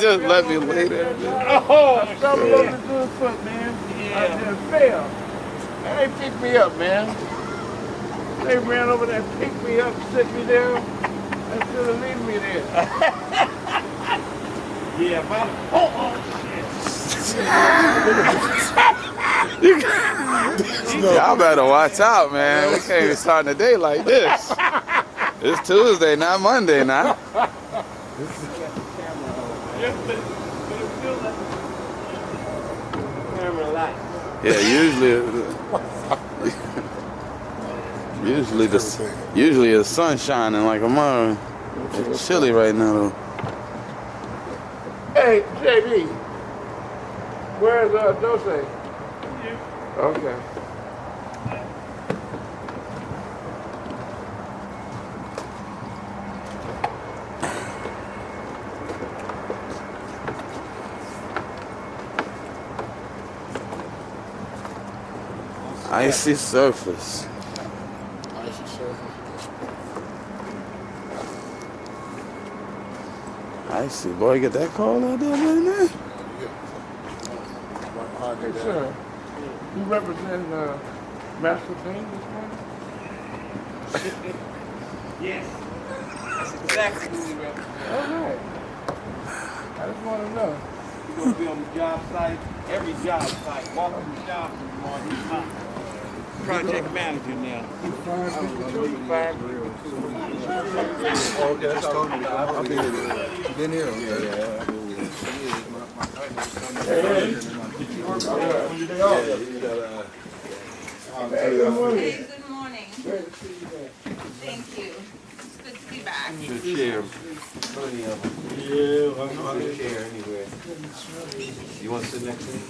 just let me lay there. Oh, I stumbled over the good foot, man. I just fell. And they picked me up, man. They ran over there, picked me up, sit me down, and should have leave me there. Yeah, man. Y'all better watch out, man. We can't be starting the day like this. It's Tuesday, not Monday now. Yeah, usually the sun's shining like a mother. It's chilly right now though. Hey, JB, where's Dose? Okay. Icy surface. Icy surface. Icy, boy, get that cold out there right now? Hey, sir, you represent Master Payne this morning? Yes. That's exactly who we represent. All right. I just want to know. We're going to be on the job site, every job site, walking the jobs in the morning. He's my project manager now. Oh, okay, that's all. I've been here. Hey, good morning. Hey, good morning. Thank you. It's good to be back. Good chair. Plenty of them. Yeah, I'm not good chair anyway. You want to sit next to me?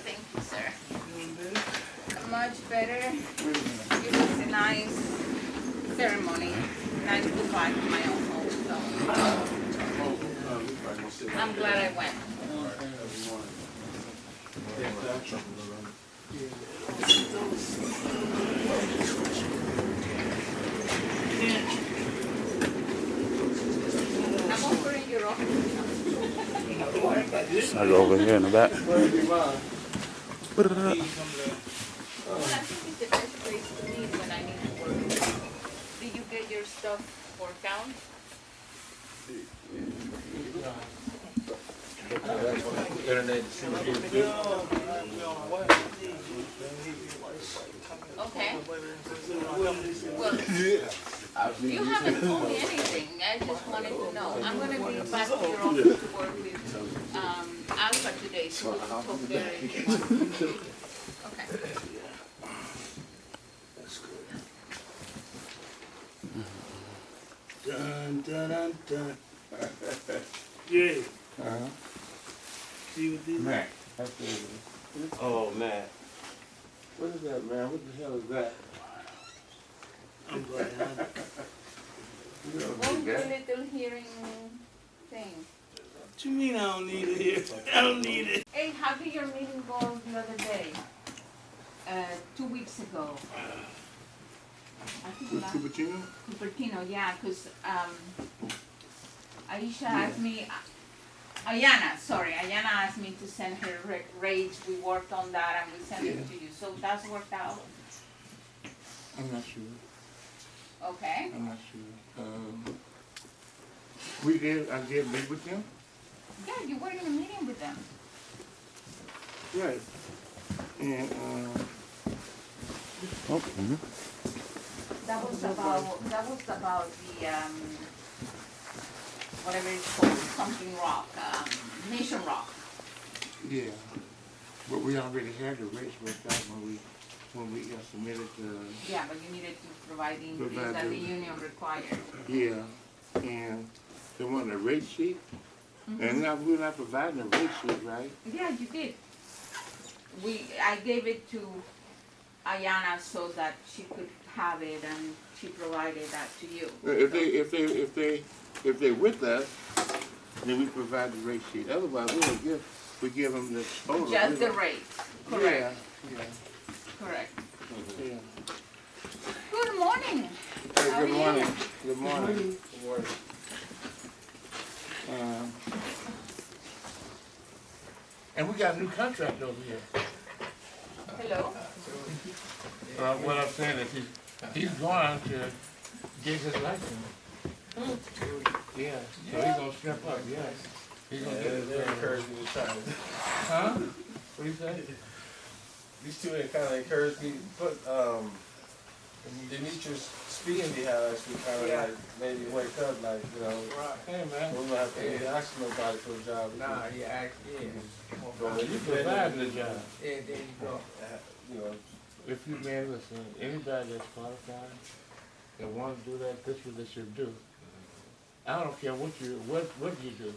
Thank you, sir. Much better. It was a nice ceremony. Nice goodbye to my own home. So I'm glad I went. I'm over in your office. I go over here in the back. I think it's the best place to meet when I need to work. Did you get your stuff worked out? Okay. Well, you haven't told me anything. I just wanted to know. I'm going to be back to your office to work with Alpha today, so we'll talk very Okay. That's good. Dun, dun, dun, dun. Yeah. See what this Matt. Oh, man. What is that, man? What the hell is that? I'm glad. What's the little hearing thing? What you mean I don't need it here? I don't need it. Hey, how did your meeting go the other day? 2 weeks ago. I think With Cupertino? Cupertino, yeah, because Aisha asked me, Ayana asked me to send her rates. We worked on that and we sent it to you. So that's worked out? I'm not sure. Okay. I'm not sure. I did meet with them? Yeah, you were in a meeting with them. Right. And, That was about the, whatever it's called, something rock, Nation Rock. yeah. But we already had the rates worked out when we submitted the, Yeah, but you needed to provide the increase that the union required. yeah. And they wanted a rate sheet. And now we're not providing a rate sheet, right? Yeah, you did. I gave it to Ayana so that she could have it, and she provided that to you. If they with us, then we provide the rate sheet. Otherwise, we give them the total. Just the rate. Correct. Yeah. Correct. Yeah. Good morning. Hey, How good are morning. you? Good morning. work. And we got a new contract over here. Hello? What I'm saying is he's going to get his license. Yeah, so he's gonna step up, yeah. He's gonna get his encouraged me to try. Huh? What do you say? These two kind of encouraged me, but Demetrius speaking behind actually kind of like made me wake up, like, you know. Right. Hey man. We're gonna have to ask nobody for a job. Nah, you ask, yeah. You provide the job. Yeah, there you go. You know. If you, man, listen, anybody that's qualified that wants to do that, this is what they should do. I don't care what you do.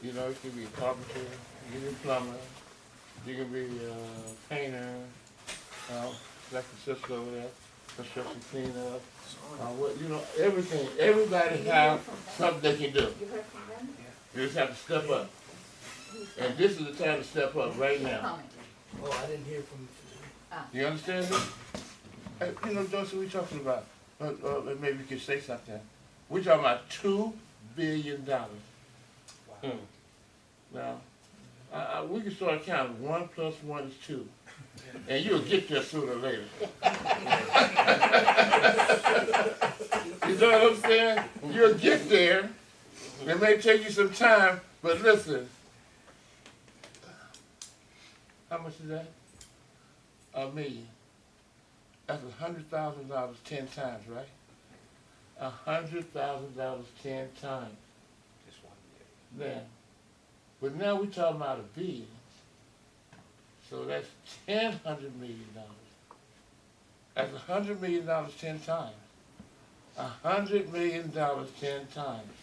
You know, you can be a carpenter, you can be a plumber, you can be a painter, like the sister over there, construction cleanup, you know, everything. Everybody has something they can do. You heard from them? You just have to step up. And this is the time to step up right now. Oh, I didn't hear from. You understand this? You know, Joseph, we talking about, maybe we could say something. We're talking about $2 billion. Wow. Now, we can start counting. 1 + 1 is 2. And you'll get there sooner or later. You know what I'm saying? You'll get there. It may take you some time, but listen. How much is that? $1 million. That's $100,000 10 times, right? $100,000 10 times. Just 1 year. Now, but now we're talking about $1 billion. So that's $100 million. That's $100 million 10 times. $100 million 10 times.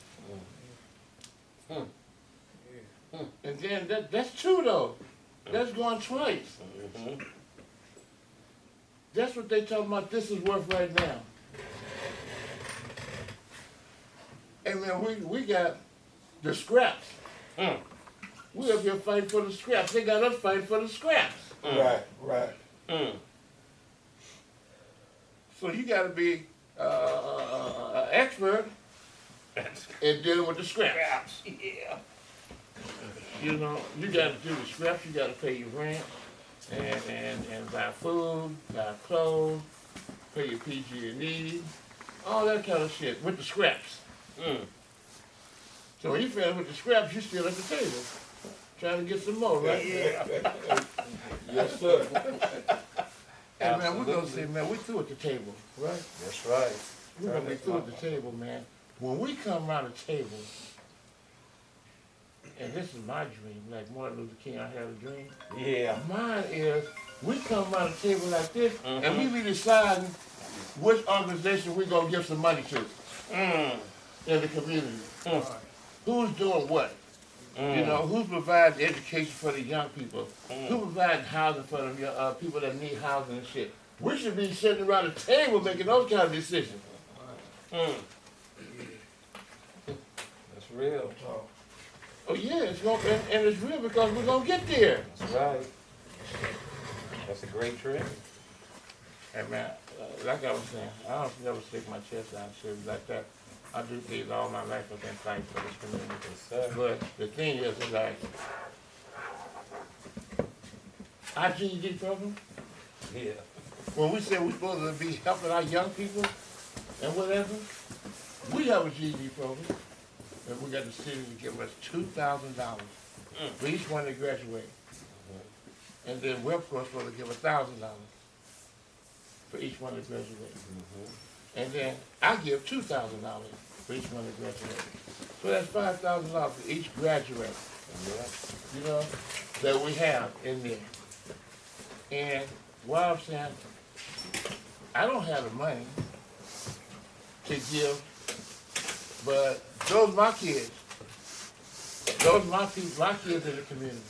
And then that's 2 though. That's going twice. That's what they talking about this is worth right now. And then we got the scraps. We up here fighting for the scraps. They got us fighting for the scraps. Right. So you got to be an expert in dealing with the scraps. Yeah. You know, you got to do the scraps. You got to pay your rent and buy food, buy clothes, pay your PG&E, all that kind of shit with the scraps. So when you finish with the scraps, you still at the table, trying to get some more, right? Yeah. Yes, sir. Hey man, we're gonna say, man, we through at the table, right? That's right. We're gonna be through at the table, man. When we come around the table, and this is my dream, like Martin Luther King, I had a dream. Yeah. Mine is, we come around the table like this, and we be deciding which organization we're gonna give some money to in the community. Who's doing what? You know, who's providing education for the young people? Who providing housing for the people that need housing and shit? We should be sitting around the table making those kind of decisions. That's real. Oh yeah, it's gonna, and it's real because we're gonna get there. That's right. That's a great trip. Hey man, like I was saying, I don't never stick my chest out and shit like that. I do things all my life I've been fighting for this community. Yes, sir. But the thing is like, our GED program, Yeah. when we say we're supposed to be helping our young people and whatever, we have a GED program, and we got the city to give us $2,000 for each one that graduate. And then we're supposed to give $1,000 for each one that graduate. And then I give $2,000 for each one that graduate. So that's $5,000 for each graduate, you know, that we have in there. And what I'm saying, I don't have the money to give, but those my kids. Those my people, my kids in the community.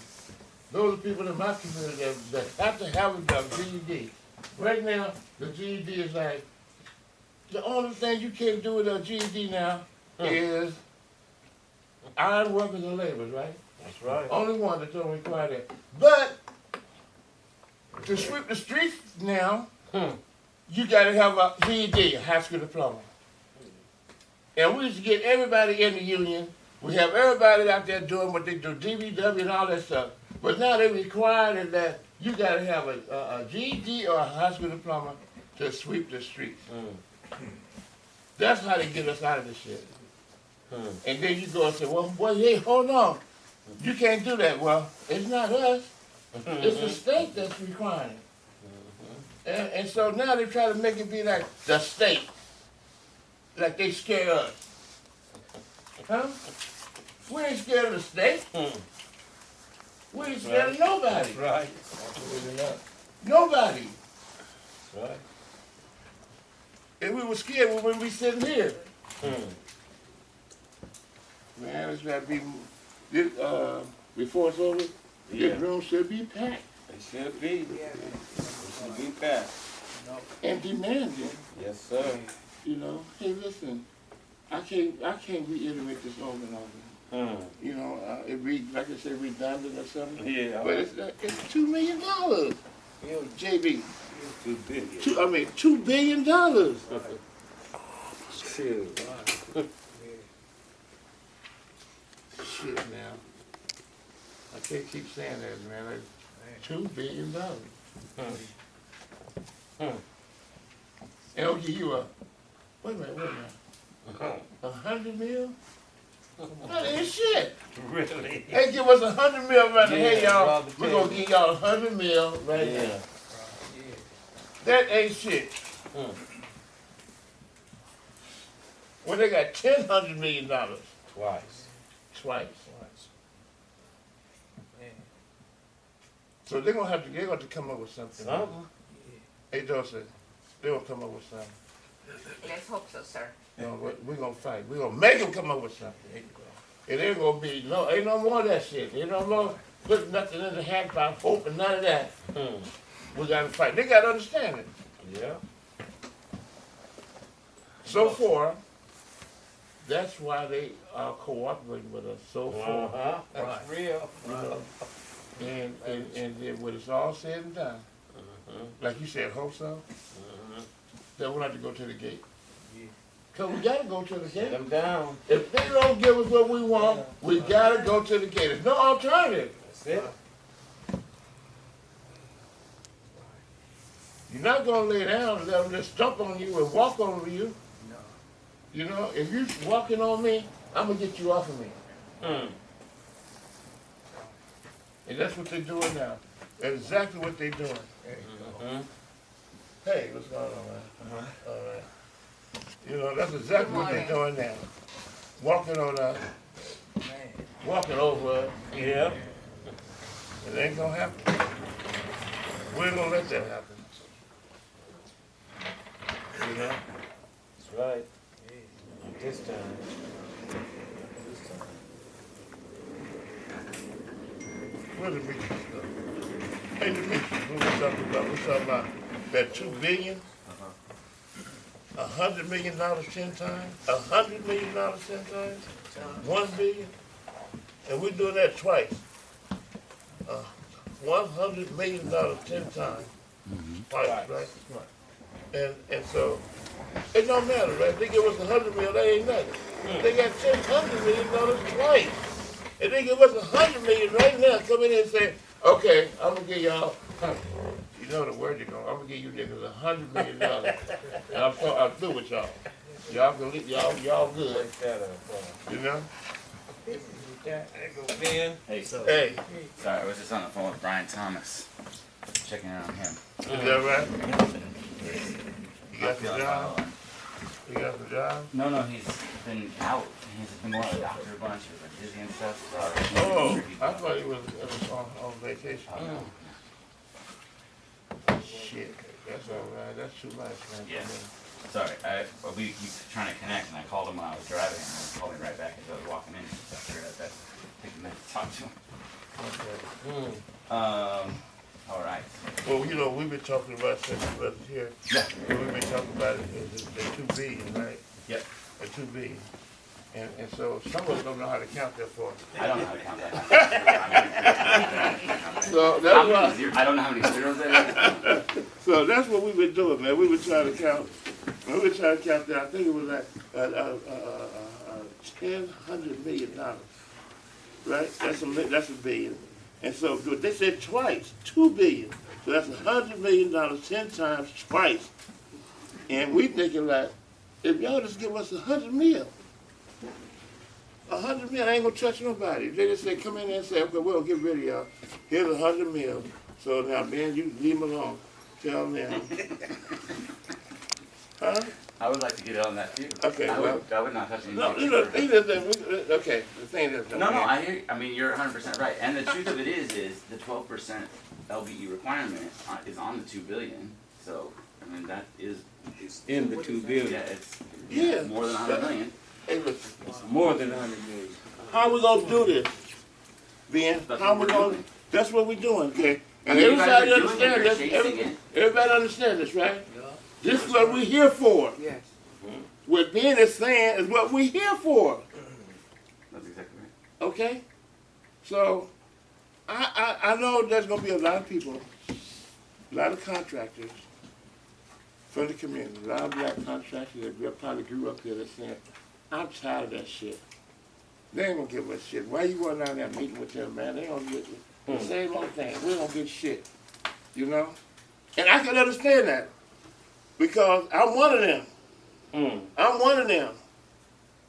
Those are people in my community that have to have a GED. Right now, the GED is like, the only thing you can't do with a GED now is iron workers and laborers, right? That's right. Only one that don't require that. But to sweep the streets now, you got to have a GED, a high school diploma. And we used to get everybody in the union. We have everybody out there doing what they do, DBW and all that stuff. But now they're requiring that you got to have a GED or a high school diploma to sweep the streets. That's how they get us out of this shit. And then you go and say, well, boy, hey, hold on. You can't do that. Well, it's not us. It's the state that's requiring it. And so now they try to make it be like the state. Like they scare us. Huh? We ain't scared of the state. We ain't scared of nobody. Right. Nobody. Right. If we were scared, we wouldn't be sitting here. Man, it's got to be, before it's over, this room should be packed. It should be. It should be packed. And demanding. Yes, sir. You know, hey, listen, I can't reiterate this over and over. You know, it like I said, redundant or something. Yeah. But it's $2 million. JB. 2 billion. $2 billion. Shit. Shit now. I can't keep saying that, man. Like, $2 billion. And I'll give you wait a minute. 100 mil? That ain't shit. Really? They give us 100 mil right now. Hey, y'all, Rob the we're going to give y'all 100 mil right Yeah. now. That ain't shit. Well, they got $100 million. Twice. So they're gonna have to come up with something. Hey, Joseph, they're gonna come up with something. Let's hope so, sir. No, we're gonna fight. We're gonna make them come up with something. It ain't gonna be ain't no more of that shit. Ain't no more putting nothing in the hat by hope and none of that. We gotta fight. They gotta understand it. Yeah. So far, that's why they are cooperating with us so far. That's real. You know, and then when it's all said and done, like you said, hope so, then we'll have to go to the gate. Because we got to go to the gate. Shut them down. If they don't give us what we want, we got to go to the gate. There's no alternative. That's it. You're not going to lay down and let them just stomp on you and walk over you. You know, if you're walking on me, I'm going to get you off of me. And that's what they're doing now. That's exactly what they're doing. Hey, what's going on, man? All right. You know, that's exactly what they're doing now. Walking on us, walking over us. Yeah. It ain't gonna happen. We ain't gonna let that happen. You know? That's right. This time. Where's Demetrius stuff? Hey, Demetrius, what we talking about? We're talking about that $2 billion, $100 million 10 times, $100 million 10 times, $1 billion, and we're doing that twice. $100 million 10 times, twice, right? And so it don't matter, right? They give us $100 million, that ain't nothing. They got $100 million twice. And they give us $100 million right now, come in here and say, okay, I'm gonna give y'all, you know the word you're going, I'm gonna give you niggas $100 million. And I'm through with y'all. Y'all can leave, y'all good. You know? There go Ben. Hey, Hey, sorry, I was just on the phone with Brian Thomas, checking in on him. is that right? You got the job? You got the job? No, he's been out. He's been going to the doctor a bunch. He's been busy and stuff. Oh, I thought he was on vacation. Shit, that's all right. That's too much, man. Yeah. Sorry, we keep trying to connect, and I called him when I was driving, and he called me right back as I was walking in. So I figured I'd take a minute to talk to him. Okay. All right. Well, you know, we've been talking about since we left here. Yeah. We've been talking about the $2 billion, right? Yep. The $2 billion. And so some of us don't know how to count that for us. I don't know how to count that. So that's why. I don't know how many zeros there is. So that's what we've been doing, man. We've been trying to count We were trying to calculate, I think it was like $100 million, right? That's a billion. And so they said twice, 2 billion. So that's $100 million 10 times twice. And we thinking like, if y'all just give us 100 mil, 100 mil, I ain't gonna touch nobody. They just say, come in there and say, okay, we'll get rid of y'all. Here's 100 mil. So now, Ben, you leave them alone. Tell them. Huh? I would like to get on that too. Okay, I well. would not touch anything. No, okay, the thing is. No, I hear you. I mean, you're 100% right. And the truth of it is the 12% LBE requirement is on the 2 billion. So, I mean, that is In the 2 billion. yeah, it's Yeah. more than 100 million. Hey, listen. More than 100 million. How we gonna do this, Ben? That's How what we we're gonna? doing. That's what we're doing, okay? And I mean, you guys everybody are doing it, understand you're this. chasing it. Everybody understand this, right? Yeah. This is what we're here for. Yes. What Ben is saying is what we're here for. That's exactly right. Okay? So, I know there's going to be a lot of people, a lot of contractors from the community, a lot of black contractors that probably grew up here that's saying, I'm tired of that shit. They ain't going to give us shit. Why you going down there meeting with them, man? They don't get the same old thing. We don't get shit. You know? And I can understand that because I'm one of them. I'm one of them.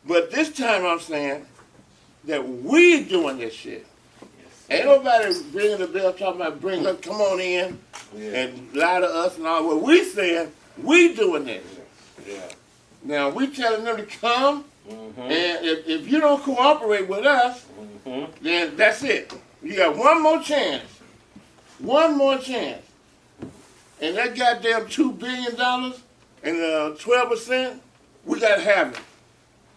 But this time I'm saying that we doing this shit. Ain't nobody bringing the bell talking about bring us, come on in and lie to us and all. What we saying, we doing this. Yeah. Now we telling them to come, and if you don't cooperate with us, then that's it. You got one more chance. One more chance. And that goddamn $2 billion and 12%, we gotta have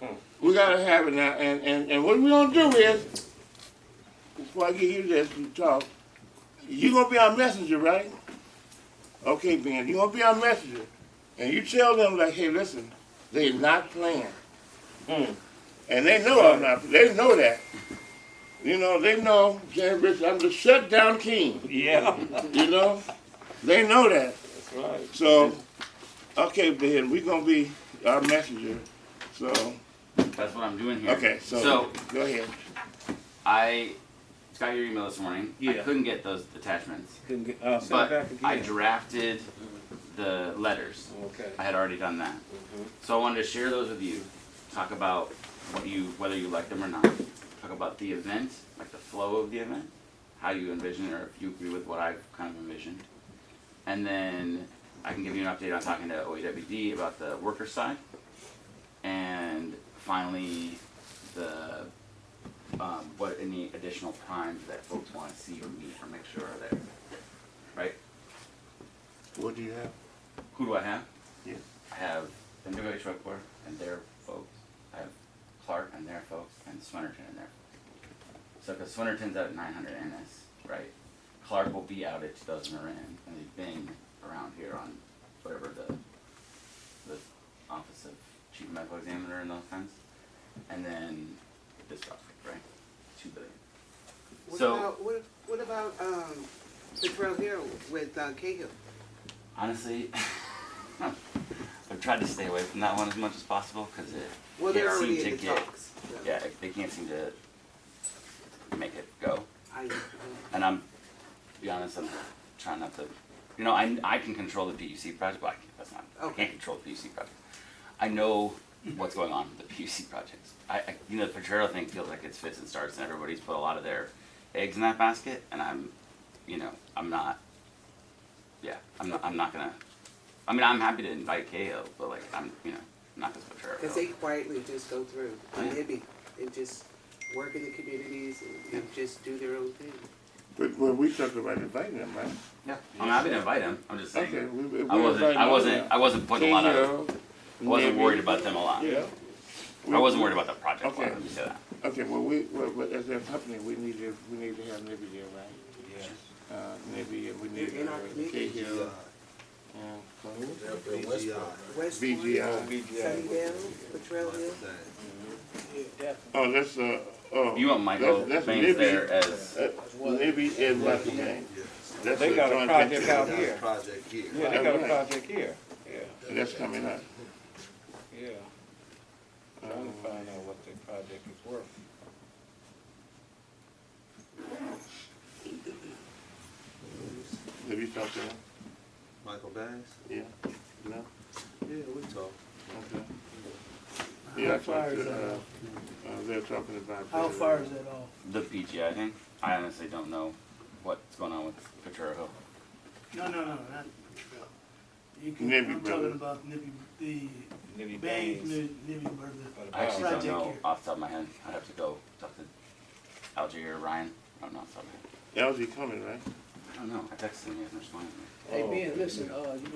it. We gotta have it now. And what we're gonna do is, before I give you this, you talk, you're gonna be our messenger, right? Okay, Ben, you're gonna be our messenger. And you tell them like, hey, listen, they're not playing. And they know I'm not, they know that. You know, they know, James Rich, I'm the shutdown king. Yeah. You know? They know that. That's right. So, okay, Ben, we're going to be our messenger. So, That's what I'm doing here. okay, so go ahead. I got your email this morning. I Yeah. couldn't get those attachments. Couldn't get, send it But back again. I drafted the letters. Okay. I had already done that. So I wanted to share those with you, talk about whether you like them or not, talk about the event, like the flow of the event, how you envision it, or if you agree with what I've kind of envisioned. And then I can give you an update on talking to OEWD about the worker side. And finally, what any additional primes that folks want to see or meet or make sure are there. Right? What do you have? Who do I have? Yeah. I have NWA Truck Corps and their folks. I have Clark and their folks, and Swinnerton and their folks. So, because Swinnerton's at 900 NS, right? Clark will be out at 2000 Marin, and they've been around here on whatever the Office of Chief Medical Examiner and those kinds. And then this project, right? $2 billion. What about Patrol Hill with Cahill? Honestly, I've tried to stay away from that one as much as possible because it Well, they're can't already seem in to the talks. yeah, they can't seem to make it go. I And I'm, to be honest, I'm trying not to, you know, I can control the PUC project, but I can't control the PUC project. I know what's going on with the PUC projects. You know, the Potrero thing feels like it's fits and starts, and everybody's put a lot of their eggs in that basket, and I'm not gonna. I mean, I'm happy to invite KO, but like, I'm not gonna Potrero. Because they quietly just go through. Yeah. They just work in the communities and just do their own thing. But we talked about inviting them, right? Yeah, I'm happy to invite him. I'm just saying. Okay, I wasn't putting a lot of. I wasn't worried about them a lot. Yeah. I wasn't worried about the project. Okay. Let me say that. Okay, well, as a company, we need to have Nibby there, right? Yes. Nibby, and we need In our community. Cahill. West BGI. Sunnydale, Patrol Hill. Oh, that's You want Michael that's Baines Nibby. there as Nibby and Michael Baines. They got a project out here. Project here. Yeah, they got a project here. Yeah. That's coming up. reach out to him? Michael Bass? Yeah. No? Yeah, we talk. Okay. Yeah, I How far talked is to, that off? they're talking about. How far is that off? The PGI thing, I honestly don't know what's going on with Ventura Hill. No, not you can, Nibby I'm Brothers. talking about Nibby, the Nibby Bank, Bays. Nibby Burger. I actually don't Project know here. off the top of my head. I'd have to go talk to Algie or Ryan. I don't know off the top of my head. LG coming, right? I don't know. I texted him, he hasn't responded to me. Hey Oh, Ben, listen,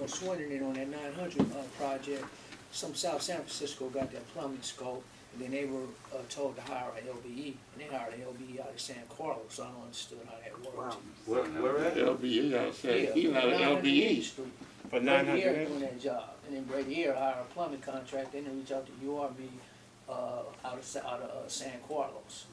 Swindon on that 900 project, some South San Francisco got that plumbing scope, and then they were told to hire a LBE, and they hired a LBE out of San Carlos, so I don't understood how that worked. Wow. Where at? LBE, I said, Yeah, he's not an 900 LBE. Street. For Brady 900 Air acres? doing that job, and then Brady Air hired a plumbing contract, then they reach out to URB out of San Carlos,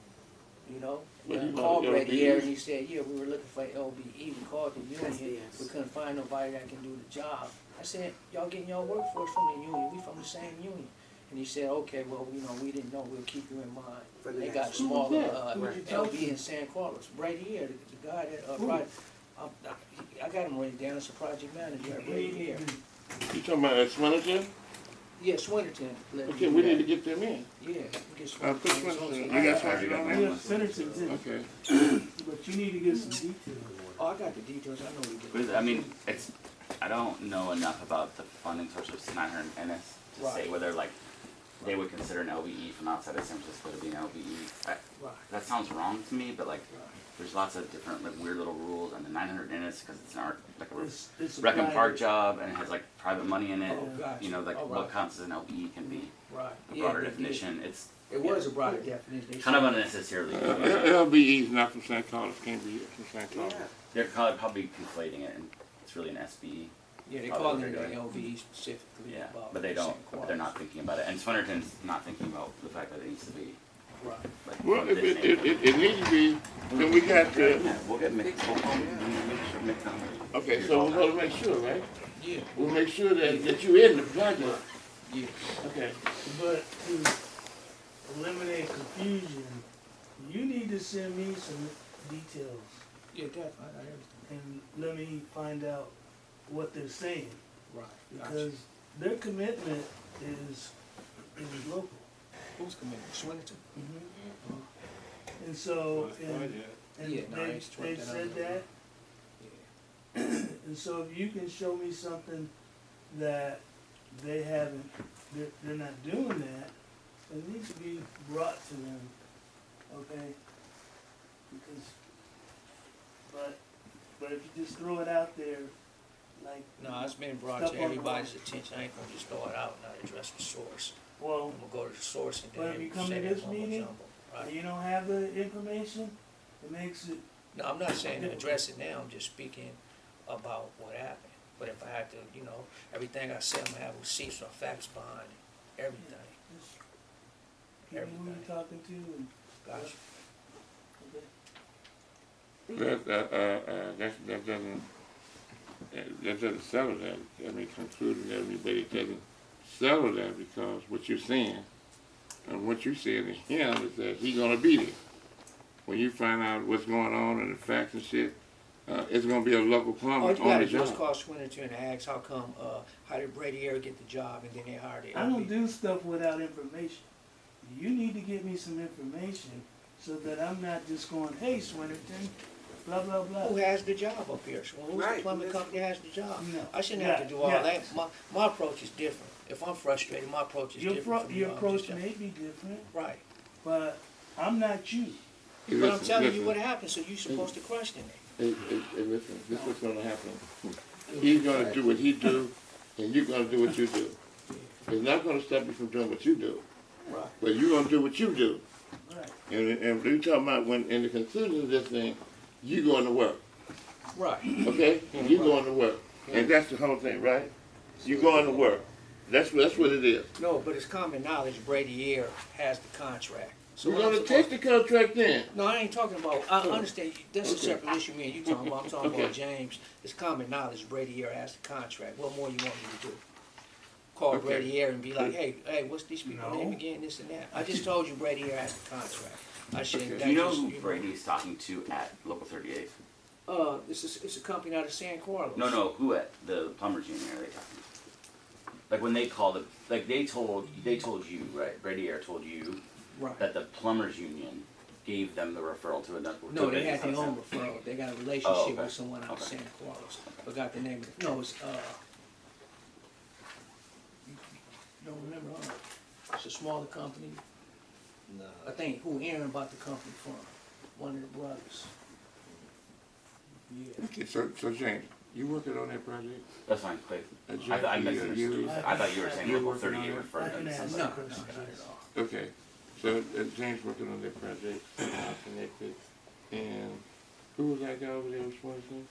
you know? But And you called know Brady LBE? Air and he said, yeah, we were looking for LBE, we called the union, SDS. we couldn't find nobody that can do the job. I said, y'all getting y'all workforce from the union, we from the same union. And he said, okay, well, we didn't know, we'll keep you in mind. For the They next got one. smaller, Right. LB in San Carlos, Brady Air, the guy that, I got him written down as a project manager at Brady Air. You talking about at Swinnerton? Yeah, Swinnerton. Okay, we need to get them in. Yeah, get Put Swinnerton. Swinnerton, you got Swinnerton on there? Yeah, Swinnerton's in, Okay. but you need to get some details. Oh, I got the details, I know we did. Because, I mean, I don't know enough about the funding source of 900 NS to say Right. whether, like, they would consider an LBE from outside of San Francisco to be an LBE. Right. That sounds wrong to me, but, like, Right. there's lots of different, like, weird little rules, and the 900 NS, because it's an art, like, It's a rec and park private- job, and it has, like, private money in it. Oh, gotcha. You know, like, All what right. counts as an LBE can be Right. a Yeah, broader they did. definition. It's It was a broader definition. They kind of said- unnecessarily. LBE is not from San Carlos, can't be from San Carlos. Yeah. They're probably conflating it, and it's really an SBE. Yeah, they Probably call what it they're an doing. LV specifically. Yeah, about but they don't. San They're not Carlos. thinking about it, and Swinnerton's not thinking about the fact that it needs to be Right. like. Well, from if this neighborhood. it needs to be, then we got to, Yeah, we'll get Mick. Make sure Mick comes. okay, so we're gonna make sure, right? Yeah, We'll make sure that you're in the project. yeah. Okay. But to eliminate confusion, you need to send me some details Yeah, definitely, I got everything. and let me find out what they're saying. Right. Gotcha. Because their commitment is local. Who's committed? Swinnerton? And so, and Yeah, no, they, it's they've 20,000. said that. Yeah. And so if you can show me something that they haven't, they're not doing that, it needs to be brought to them, okay? Because, but if you just throw it out there, like. No, it's been brought stuff to on the everybody's road. attention. I ain't gonna just throw it out and not address the source. Well, I'm gonna go to the source and But then if you come say to that this mumbo meeting, jumbo, right? you don't have the information, it makes it, No, I'm not saying to address it now, I'm just speaking about what happened. But if I had to, everything I said, I'm gonna have receipts or facts behind it, everything. just keep who you're talking to and. Gotcha. Okay. That doesn't settle that. I mean, concluding that everybody doesn't settle that because what you're saying, and what you're saying to him is that he's gonna be there. When you find out what's going on and the facts and shit, it's gonna be a local plumber All you on gotta the do is job. call Swinnerton and ask how come, how did Brady Air get the job and then they hired the I don't LB? do stuff without information. You need to give me some information so that I'm not just going, hey, Swinnerton, blah, blah, blah. Who has the job up here? So who's the Right, plumbing who is- company that has the job? No. I shouldn't have to Yeah, do all yeah. that. My approach is different. If I'm frustrated, my approach is Your, different from your y'all. approach Just- may be different, Right. but I'm not you. But I'm Listen, telling you listen. what happened, so you're supposed to question it. Hey, listen, this is what's gonna happen. He's gonna do what he do, and you're gonna do what you do. It's not gonna stop you from doing what you do, Right. but you're gonna do what you do. Right. And we talking about when, in the conclusion of this thing, you going to work, Right. okay? You going to work, and that's the whole thing, right? You going to work. That's what it is. No, but it's common knowledge Brady Air has the contract. So We're what I'm gonna supposed- take the contract then. No, I ain't talking about, I understand, that's a Okay. separate issue me and you talking about, I'm talking Okay. about James. It's common knowledge Brady Air has the contract. What more you want me to do? Call Okay. Brady Air and be like, hey, what's these people No. name again, this and that? I just told you Brady Air has the contract. I shouldn't. Okay. that Do you know just, who Brady's talking to at Local 38? It's a company out of San Carlos. No, who at the plumbers union are they talking? Like when they called it, like they told you, right? Brady Air told you Right. that the plumbers union gave them the referral to another. No, they had their own referral. They got a relationship with someone out of San Carlos. Forgot the name of it. No, it's you don't remember, huh? It's a smaller company. No. I think who Aaron bought the company from. One of the brothers. Yeah. Okay, so James, you working on that project? That's fine, Clay. James, I misunderstood. I thought you were saying You're local working 38 on it? referred I to can ask something. No, that no, question. not at all. Okay, so James working on that project, connected, and who was that guy over there with Swanson?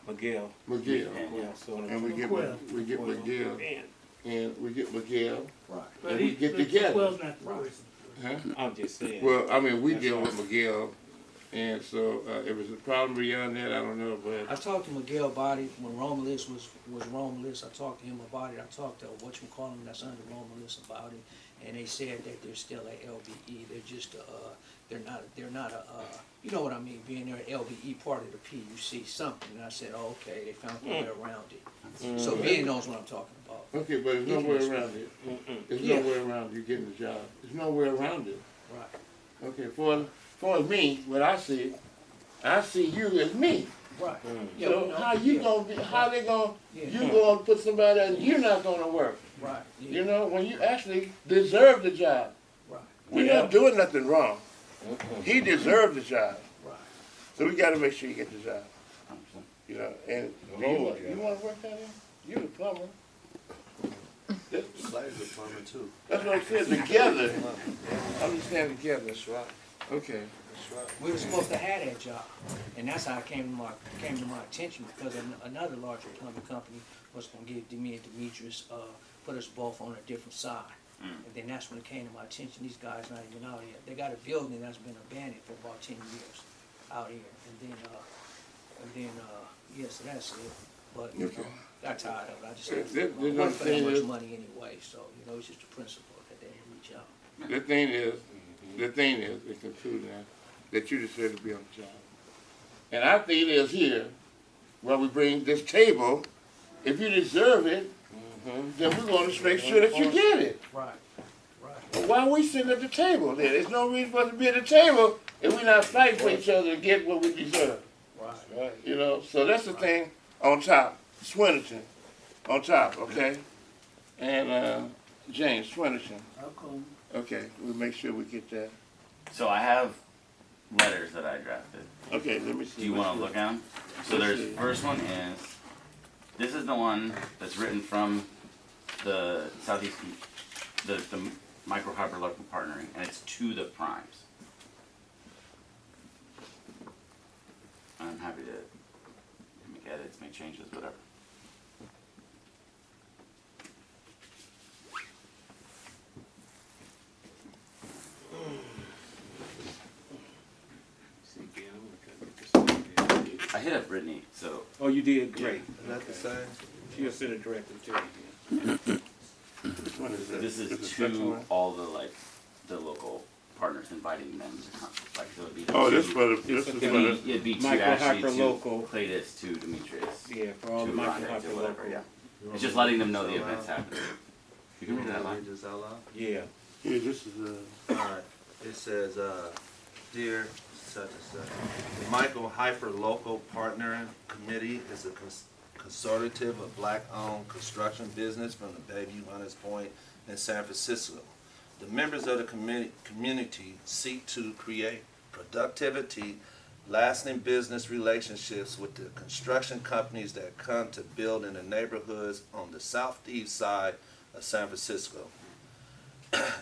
Miguel. Miguel. Yeah, so And we get Miguel, and we get Miguel, Right. and we get together. Well, not the person. Huh? I'm just saying. Well, I mean, we deal with Miguel, and so if it's a problem beyond that, I don't know, I but talked to Miguel about it when Romulus was Romulus. I talked to him about it. I talked to whatchamacallit that's under Romulus about it, and they said that they're still at LBE. They're just they're not a you know what I mean, being there at LBE part of the PUC something. And I said, oh, okay, they found a way around it. So Ben knows what I'm talking about. okay, but there's no way around it. There's no way around you getting the job. There's no way around it. Right. Okay, for me, what I see you as me. Right. Yeah, So we know. how you Yeah. gonna be? How they gonna? Yeah. You gonna put somebody and you're not gonna work? Right. Yeah. You know, when you actually deserve the job. Right. We're not doing nothing wrong. He deserved the job. Right. So we got to make sure you get the job. 100%. You know, and The do whole you want job. to work down there? You're the plumber. Slide's a plumber too. That's what I'm saying. Together, understand together. That's right. Okay. That's right. We were supposed to have that job, and that's how it came to my attention, because another larger plumbing company was going to give me and Demetrius, put us both on a different side. And then that's when it came to my attention. These guys not even out here. They got a building that's been abandoned for about 10 years out here, and then yeah, so that's it. But you know, got tired of it. I just said, There's well, it no wasn't for that thing much is- money anyway. So you know, it's just the principle that they didn't reach out. The thing is, in concluding that you deserve to be on the job. And I think it is here, where we bring this table, if you deserve it, then we're going to make sure that you get it. Right. Right. Why are we sitting at the table then? There's no reason for us to be at the table if we're not fighting for each other to get what we deserve. Right. You know, so that's the thing on top. Swinnerton, on top, okay? And James, Swinnerton. How come? Okay, we'll make sure we get that. So I have letters that I drafted. Okay, let me see. Do you want to look at them? So Let's there's see. first one is, this is the one that's written from the Southeast, the micro hyper local partnering, and it's to the primes. I'm happy to make edits, make changes, whatever. I hit up Brittany, so Oh, you did great. Is that the same? She'll send it directly to you. Which one is that? this is the second to one? all the local partners, inviting them to come. Like, so it'd be the Oh, two- this for the, this is for the, It'd be to Micro actually to hyper-local. Cletus, to Demetrius, Yeah, for all to the micro Rhonda, to hyper whatever, local. yeah. You It's want just me letting to them know read the this out event's loud? happening. You You can read want that me to line. read this out loud? Yeah. yeah, this is Alright, it says, dear such and such, the Michael Hyper Local Partnering Committee is a consortium of black-owned construction business from the Bayview, Hunters Point, in San Francisco. The members of the community seek to create productivity, lasting business relationships with the construction companies that come to build in the neighborhoods on the southeast side of San Francisco.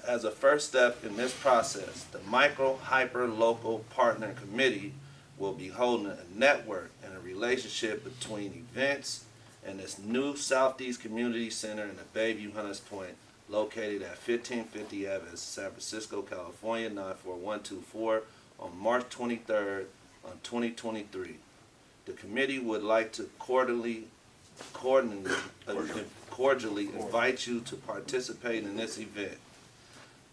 As a first step in this process, the Micro Hyper Local Partner Committee will be holding a network and a relationship between events and this new Southeast Community Center in the Bayview Hunters Point, located at 1550 Avenue, San Francisco, California, 94124, on March 23rd, 2023. The committee would like to cordially invite you to participate in this event.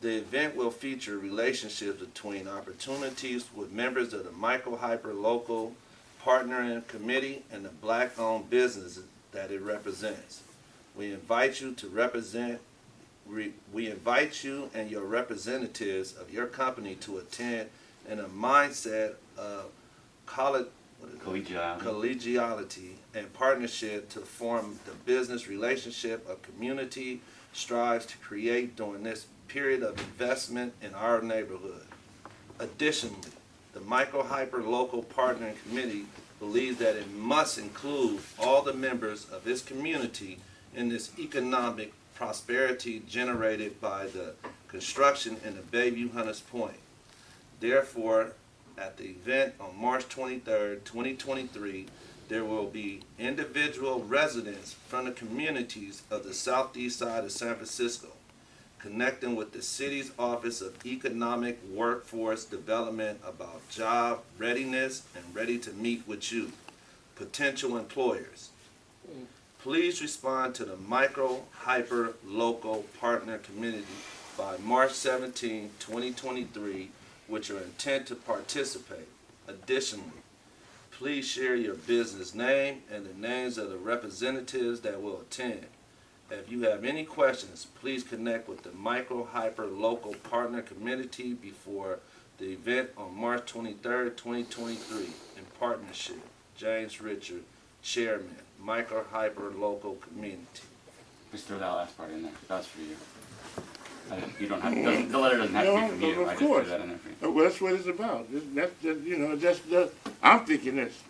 The event will feature relationships between opportunities with members of the Micro Hyper Local Partnering Committee and the black-owned businesses that it represents. We invite you and your representatives of your company to attend in a mindset of collegiality and partnership to form the business relationship a community strives to create during this period of investment in our neighborhood. Additionally, the Micro-Hyper Local Partnering Committee believes that it must include all the members of its community in this economic prosperity generated by the construction in the Bayview Hunters Point. Therefore, at the event on March 23rd, 2023, there will be individual residents from the communities of the southeast side of San Francisco connecting with the city's Office of Economic Workforce Development about job readiness and ready to meet with you, potential employers. Please respond to the Micro-Hyper Local Partner Committee by March 17, 2023 with your intent to participate. Additionally, please share your business name and the names of the representatives that will attend. If you have any questions, please connect with the Micro-Hyper Local Partner Committee before the event on March 23rd, 2023 in partnership. James Richard, Chairman, Micro-Hyper Local Community. Just throw that last part in there. That's for you. You don't have to, the letter doesn't have to be from you. Of I just course. threw that in there for you. Well, that's what it's about. I'm thinking this.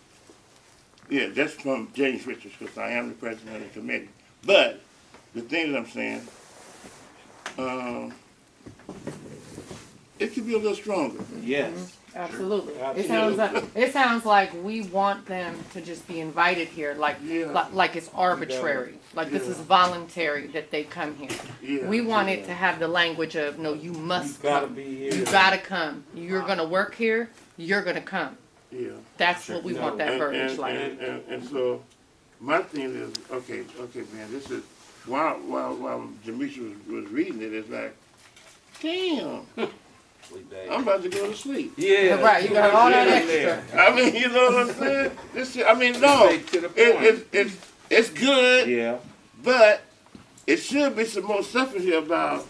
Yeah, that's from James Richards because I am the president of the committee. But the thing that I'm saying, it could be a little stronger. Yes. Absolutely. Absolutely. It sounds like we want them to just be invited here, like it's arbitrary, like this is voluntary that they come here. Yeah. We want it to have the language of no, you must You gotta come. be here. You gotta come. You're gonna work here. You're gonna come. Yeah. That's what we want that verbiage like. And so my thing is, okay, man, this is while Demetri was reading it, it's like, damn. I'm about to go to sleep. Yeah. Right, you got all that extra. I mean, you know what I'm saying? No, it's good. Yeah. But it should be some more stuff in here about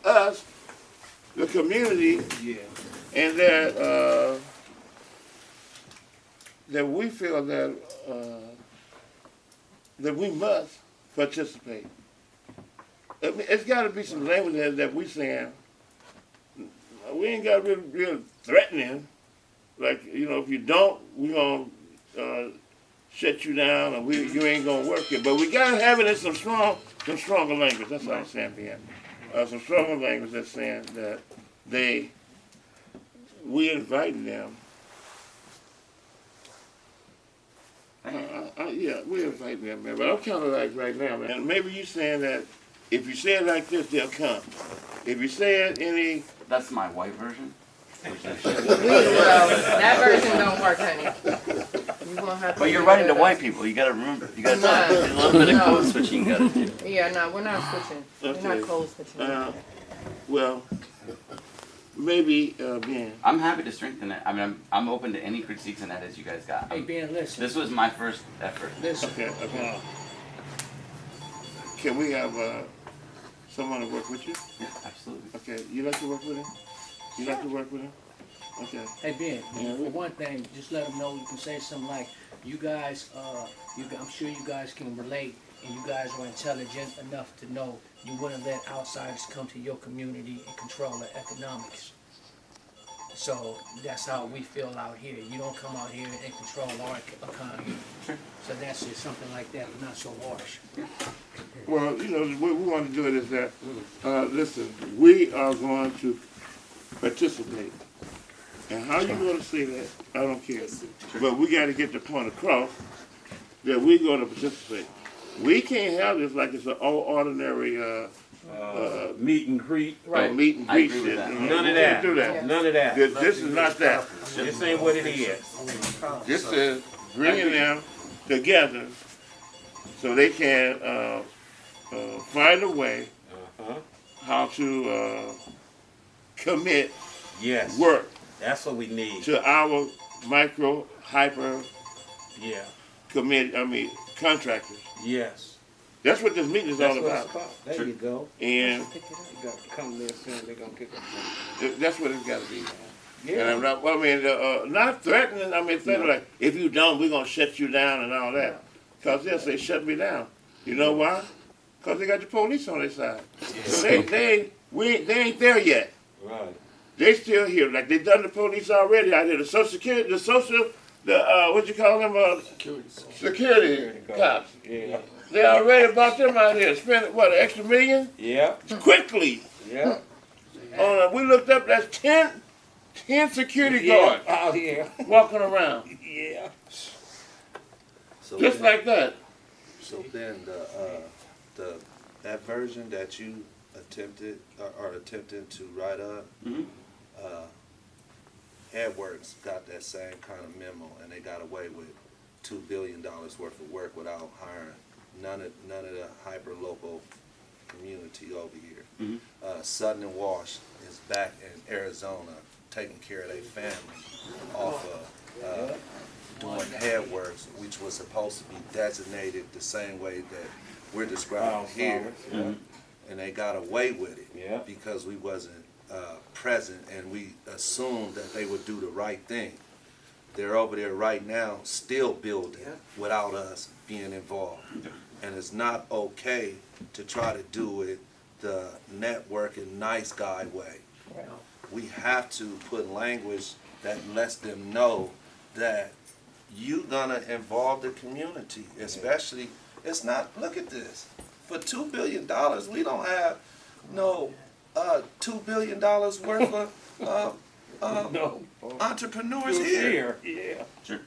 us, the community, Yeah. and that we feel that we must participate. I mean, it's got to be some language there that we saying. We ain't got real threatening. Like, you know, if you don't, we gonna shut you down, or you ain't gonna work here. But we gotta have it in some stronger language. That's all I'm saying, Ben. Some stronger language that's saying that we invited them. Yeah, we invited them, man. But I'm kind of like right now, man. And maybe you saying that if you say it like this, they'll come. If you say it any... That's my white version. That version don't work, honey. But you're writing to white people. You gotta remember. You gotta there's a little bit of code switching you gotta do. Yeah, no, we're not switching. Okay. We're not code switching. Well, maybe, Ben. I'm happy to strengthen it. I mean, I'm open to any critiques and edits you guys got. Hey, Ben, listen. This was my first effort. Listen. Okay. Can we have someone to work with you? Yeah, absolutely. Okay, you like to work with him? You like to work with him? Okay. Hey, Ben, for one thing, just let them know you can say something like, you guys, I'm sure you guys can relate, and you guys are intelligent enough to know you wouldn't let outsiders come to your community and control the economics. So that's how we feel out here. You don't come out here and control our economy. So that's just something like that, but not so harsh. Well, you know, what we want to do it is that, listen, we are going to participate. And how you going to say that, I don't care. But we got to get the point across that we're going to participate. We can't have this like it's an ordinary meet and greet. Right. meet and I greet agree with shit. that. None of that. Do that. None of that. This is not that. This ain't what it is. This is bringing them together so they can find a way how to commit Yes. work That's what we need. to our micro, hyper Yeah. committee, contractors. Yes. That's what this meeting is That's all what about. it's about. There you go. And You got to come there soon. They're gonna kick us. that's what it's got to be. Yeah. And I'm not, well, I mean, not threatening. I mean, threatening like, if you don't, we're going to shut you down and all that. Because they'll say, shut me down. You know why? Because they got the police on their side. So they ain't there yet. Right. They still here. Like they done the police already out here. The social security, what you call them? Security cops. Yeah. They already bought them out here. Spent, what, an extra $1 million? Yeah. Quickly. Yeah. We looked up, that's 10 security guards out here walking around. Yeah. So Just then, like that. So then that version that you are attempting to write up, Headworks got that same kind of memo, and they got away with $2 billion worth of work without hiring none of the hyper local community over here. Sutton and Wash is back in Arizona taking care of their family off of doing Headworks, which was supposed to be designated the same way that we're describing here. And they got away with it because we wasn't present, and we assumed that they would do the right thing. They're over there right now still building without us being involved. And it's not okay to try to do it the networking nice guy way. We have to put language that lets them know that you're gonna involve the community, especially, it's not, look at this, for $2 billion, we don't have no $2 billion worth of No. entrepreneurs here. Yeah. Sure.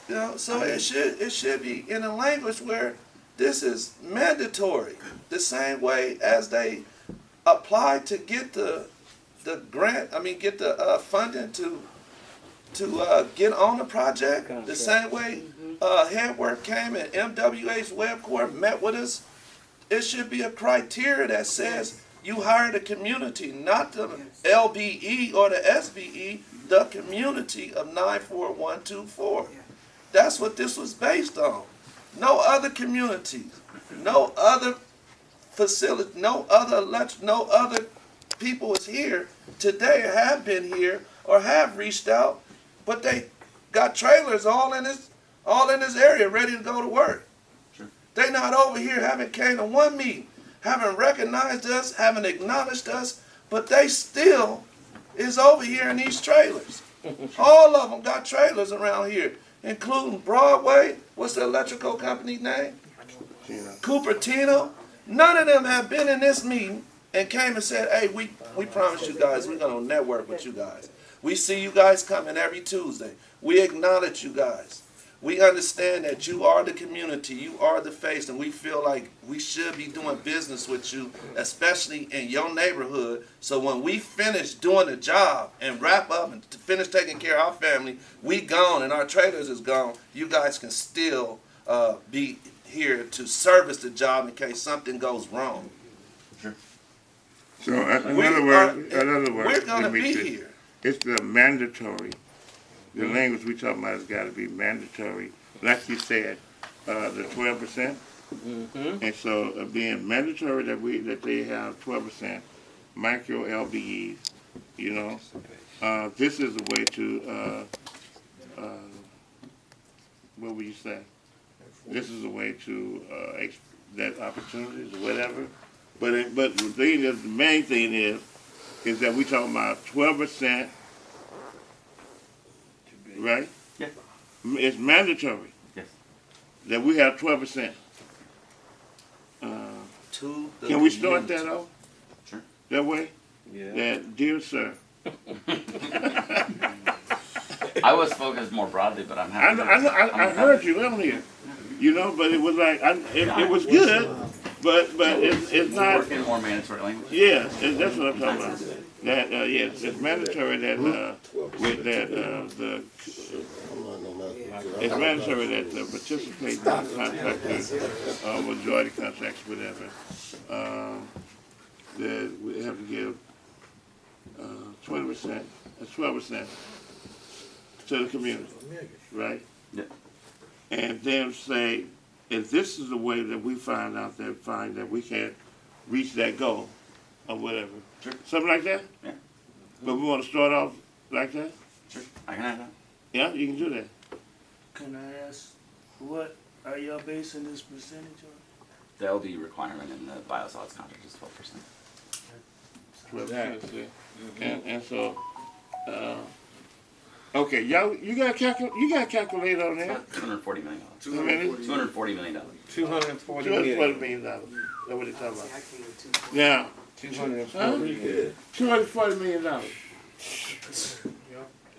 You know, so it should be in a language where this is mandatory, the same way as they apply to get the grant. I mean, get the funding to get on the project. The same way Headwork came and MWA's Web Corps met with us. It should be a criteria that says you hire the community, not the LBE or the SBE, the community of 94124. That's what this was based on. No other communities, no other facility, no other people is here today or have been here or have reached out, but they got trailers all in this area ready to go to work. Sure. They not over here, haven't came to one meeting, haven't recognized us, haven't acknowledged us, but they still is over here in these trailers. All of them got trailers around here, including Broadway. What's the electrical company name? Cupertino. None of them have been in this meeting and came and said, hey, we promise you guys we're going to network with you guys. We see you guys coming every Tuesday. We acknowledge you guys. We understand that you are the community, you are the face, and we feel like we should be doing business with you, especially in your neighborhood. So when we finish doing the job and wrap up and finish taking care of our family, we gone and our trailers is gone, you guys can still be here to service the job in case something goes wrong. Sure. So in other words, we're going to be here. It's the mandatory. The language we talking about has got to be mandatory. Like you said, the 12%. And so being mandatory that they have 12% micro LBEs, you know, this is a way to what would you say? This is a way to that opportunities or whatever. But the thing is, the main thing is that we talking about 12%. Right? Yeah. It's mandatory. Yes. That we have 12%. Can we start that off? Sure. That way? Yeah. That, dear sir. I was focused more broadly, but I'm happy. I heard you earlier. You know, but it was like, it was good, but it's not. Working more mandatory language. Yeah, that's what I'm talking about. That yes, it's mandatory that with that it's mandatory that participate in contractors, majority contracts, whatever. That we have to give 20% That's 12% to the community, right? Yeah. And then say, if this is the way that we find that we can't reach that goal, or whatever. Sure. Something like that? Yeah. But we want to start off like that? Sure. I can have that. Yeah, you can do that. Can I ask, what are y'all basing this percentage on? The LD requirement in the biosolids contract is 12%. 12%, yeah. And so, okay, y'all, you got a calculator on there? $240 million. How many? $240 million. $240 $240 million. million. That's what they talking See, about. I came with 240. Now, 240. $240 million.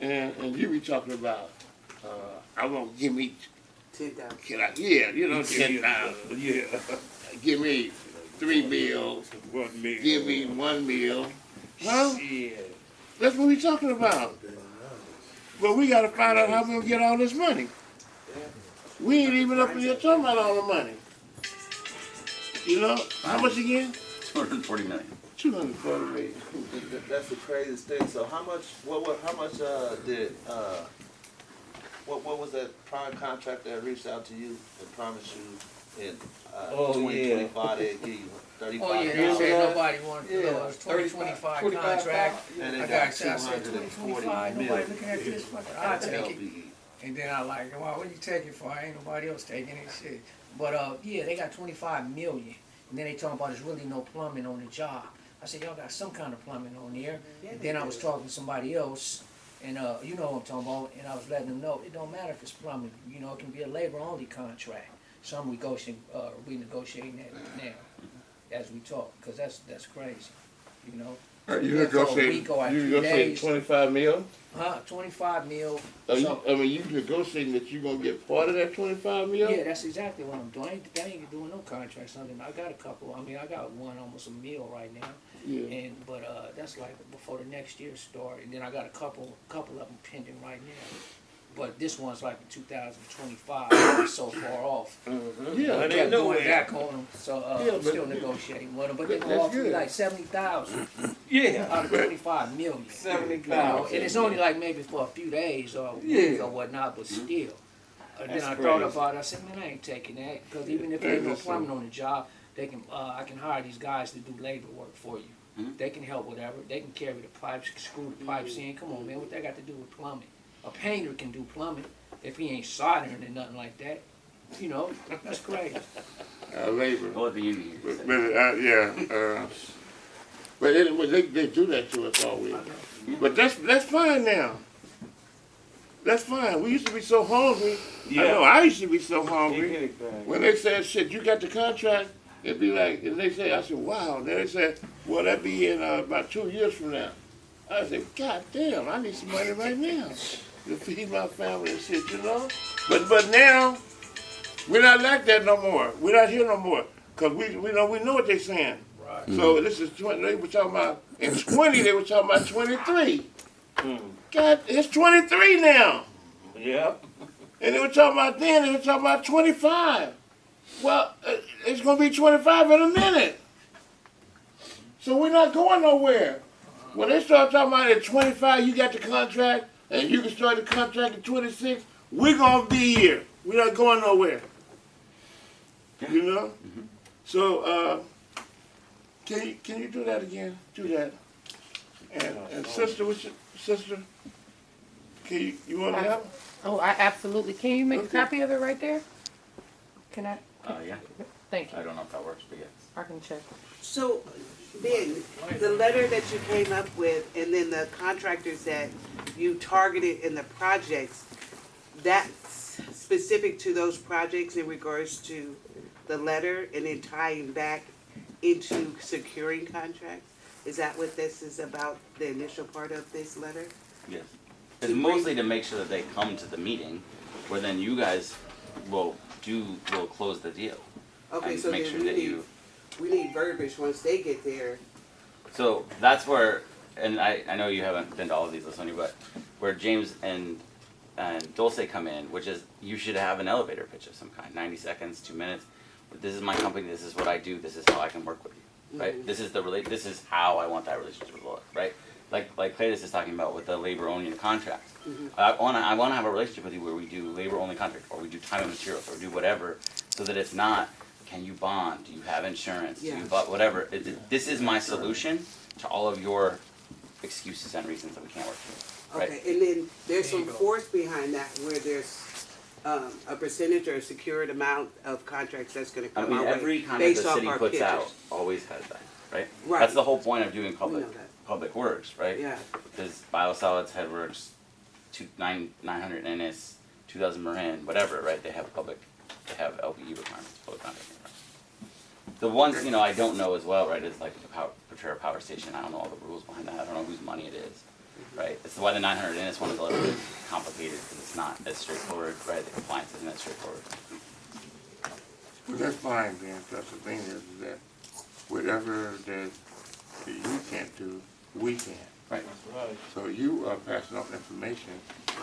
And you be talking about, I want to give me, 10,000. yeah, you know, 10,000. Yeah. Give me 3 meals. 1 million. Give me 1 meal. Huh? Yeah. That's what we talking about. But we got to find out how we're going to get all this money. We ain't even up in here talking about all the money. You know, how much again? $240 million. 240 million. That's the craziest thing. So how much? How much did? What was that prime contract that reached out to you and promised you in 2025 they'd give you 35? Oh, yeah, they said nobody wanted to Yeah. know. It was 2025 contract. And I they got got said 2025, nobody looking at this, fucker, I'll take it. LBE. And then I like, well, what you take it for? Ain't nobody else taking it, shit. But yeah, they got 25 million. And then they talking about there's really no plumbing on the job. I said, y'all got some kind of plumbing on there. And then I was talking to somebody else, and you know what I'm talking about, and I was letting them know, it don't matter if it's plumbing. You know, it can be a labor-only contract. So I'm renegotiating that now as we talk, because that's crazy, you know. You negotiate 25 mil? Huh, 25 mil. I mean, you negotiating that you're going to get part of that 25 mil? Yeah, that's exactly what I'm doing. I ain't doing no contracts. I got a couple. I mean, I got one almost a mil right now. Yeah. But that's like before the next year start. And then I got a couple of them pending right now. But this one's like in 2025, so far off. Yeah, I they kept know going it. back on them, so Yeah, I'm but- still negotiating with them. But they're That's going to offer me good. like 70,000 Yeah. out of 25 million. 70,000. And it's only like maybe for a few days or a week or whatnot, but still. Then That's I crazy. thought about it. I said, man, I ain't taking that, because even if there ain't no Listen. plumbing on the job, they can. I can hire these guys to do labor work for you. They can help whatever. They can carry the pipes, screw the pipes in. Come on, man, what that got to do with plumbing? A painter can do plumbing if he ain't soldering and nothing like that. You know, that's crazy. Labor. Well, the union. But anyway, they do that to us always. But that's fine now. That's fine. We used to be so hungry. I know I used to be so hungry. When they said, shit, you got the contract, it'd be like, and they say, I said, wow. Then they said, well, that'd be in about 2 years from now. I said, God damn, I need some money right now to feed my family and shit, you know? But now, we're not like that no more. We're not here no more. Because we know what they're saying. Right. So this is 20, they were talking about, in 20, they were talking about 23. God, it's 23 now. Yeah. And they were talking about then, they were talking about 25. Well, it's going to be 25 in a minute. So we're not going nowhere. When they start talking about at 25, you got the contract, and you can start the contract at 26, we're going to be here. We're not going nowhere. You know? So, can you do that again? Do that. And sister, sister, can you want to help? Oh, I absolutely. Can you make a copy of it right there? Can I? Yeah. Thank you. I don't know if that works, but yes. I can check. So, Ben, the letter that you came up with and then the contractors that you targeted in the projects, that's specific to those projects in regards to the letter and then tying back into securing contracts? Is that what this is about, the initial part of this letter? Yes. It's mostly to make sure that they come to the meeting, where then you guys will close the deal. Okay, and so make then sure that you. we need verbiage once they get there. So that's where, and I know you haven't been to all of these, Listonia, but where James and Dulce come in, which is you should have an elevator pitch of some kind, 90 seconds, 2 minutes. This is my company. This is what I do. This is how I can work with you. Right. This is this is how I want that relationship to look. Right. Like like Cletus is talking about with the labor only contract. I wanna have a relationship with you where we do labor only contract, or we do time and materials, or do whatever, so that it's not, can you bond, do you have insurance, do you, whatever. This is my solution to all of your excuses and reasons that we can't work together. Right? Okay, and then there's some force behind that where there's a percentage or a secured amount of contracts that's gonna come our way every contract based the off city our puts pictures. out always has that, right? Right. That's the whole point of doing We know that. public works, right? Yeah. Because Biosolids, Headworks, 900 Ennis, 2000 Marin, whatever, right? They have LBE requirements, public contracting requirements. The ones, I don't know as well, right, is like the Potrero Power Station. I don't know all the rules behind that. I don't know whose money it is, right? It's why the 900 Ennis one is a little bit complicated, because it's not as straightforward, right? The compliance isn't as straightforward. Well, that's fine, then, because the thing is that whatever that you can't do, we can. Right. So you are passing on information.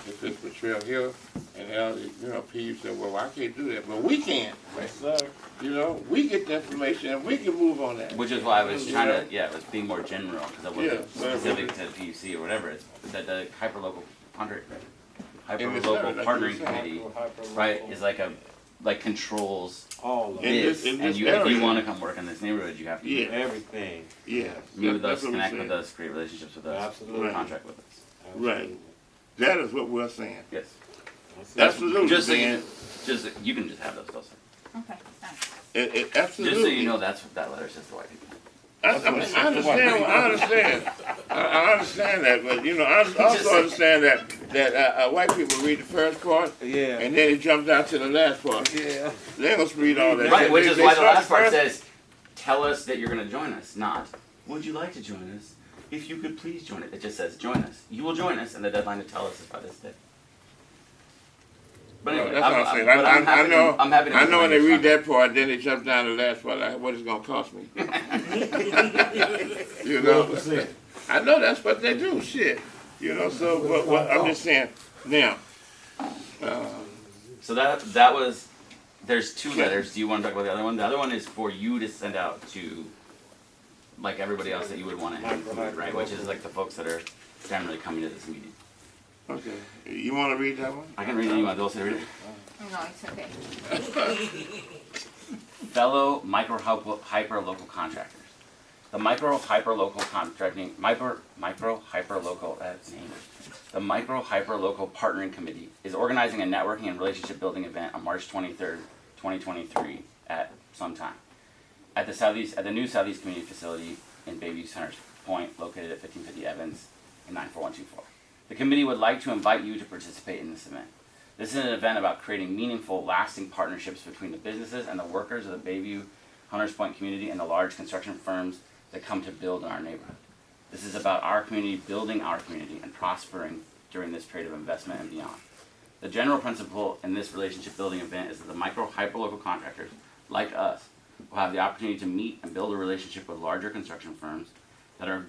If it's Betrayal Hill, and P said, well, I can't do that, but we can. Yes, sir. We get the information and we can move on that. Which is why I was trying to, it was being more general, because I wasn't specific to the PUC or whatever. It's that the hyperlocal partnering committee, right, is like controls all of this, in and this if you area. want to come work in this neighborhood, you have to Yeah. everything. Yeah. meet with us, That's what connect we're with saying. us, create relationships with us, Absolutely. contract with us. Right. That is what we're saying. Yes. Absolutely. Just so Dan. you can just have those closer. Okay, thanks. Absolutely. Just so you know, that letter says to white people. I understand that, but I also understand that white people read the first part, Yeah. and then it jumps out to the last part. Yeah. They don't read all that. Right, which is why the start last part first- says, tell us that you're going to join us, not, would you like to join us? If you could please join it. It just says, join us. You will join us, and the deadline to tell us is by this day. But anyway, That's what I'm saying. I'm happy to I know when they read understand. that part, then they jump down to the last part, like, what it's gonna cost me. I know that's what they do, shit. So what I'm just saying, now, So that was, there's two letters. Do you want to talk about the other one? The other one is for you to send out to, like everybody else that you would want to include, right? Which is like the folks that are generally coming to this meeting. okay, you wanna read that one? I can read it. You want to read it? No, it's okay. Fellow hyper local contractors. The micro hyper local partnering committee is organizing a networking and relationship building event on March 23rd, 2023 at some time at the new Southeast Community Facility in Bayview Centers Point, located at 1550 Evans in 94124. The committee would like to invite you to participate in this event. This is an event about creating meaningful, lasting partnerships between the businesses and the workers of the Bayview Hunters Point community and the large construction firms that come to build in our neighborhood. This is about our community building our community and prospering during this period of investment and beyond. The general principle in this relationship building event is that the micro hyperlocal contractors, like us, will have the opportunity to meet and build a relationship with larger construction firms that are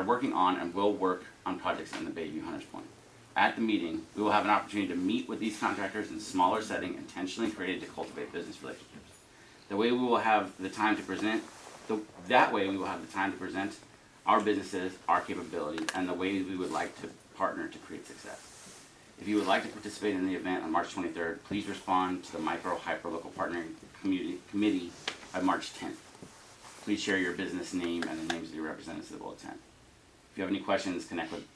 working on and will work on projects in the Bayview Hunters Point. At the meeting, we will have an opportunity to meet with these contractors in smaller setting intentionally created to cultivate business relationships. That way we will have the time to present our businesses, our capability, and the ways we would like to partner to create success. If you would like to participate in the event on March 23rd, please respond to the Micro Hyperlocal Partnering Committee by March 10th. Please share your business name and the names of your representatives that will attend. If you have any questions,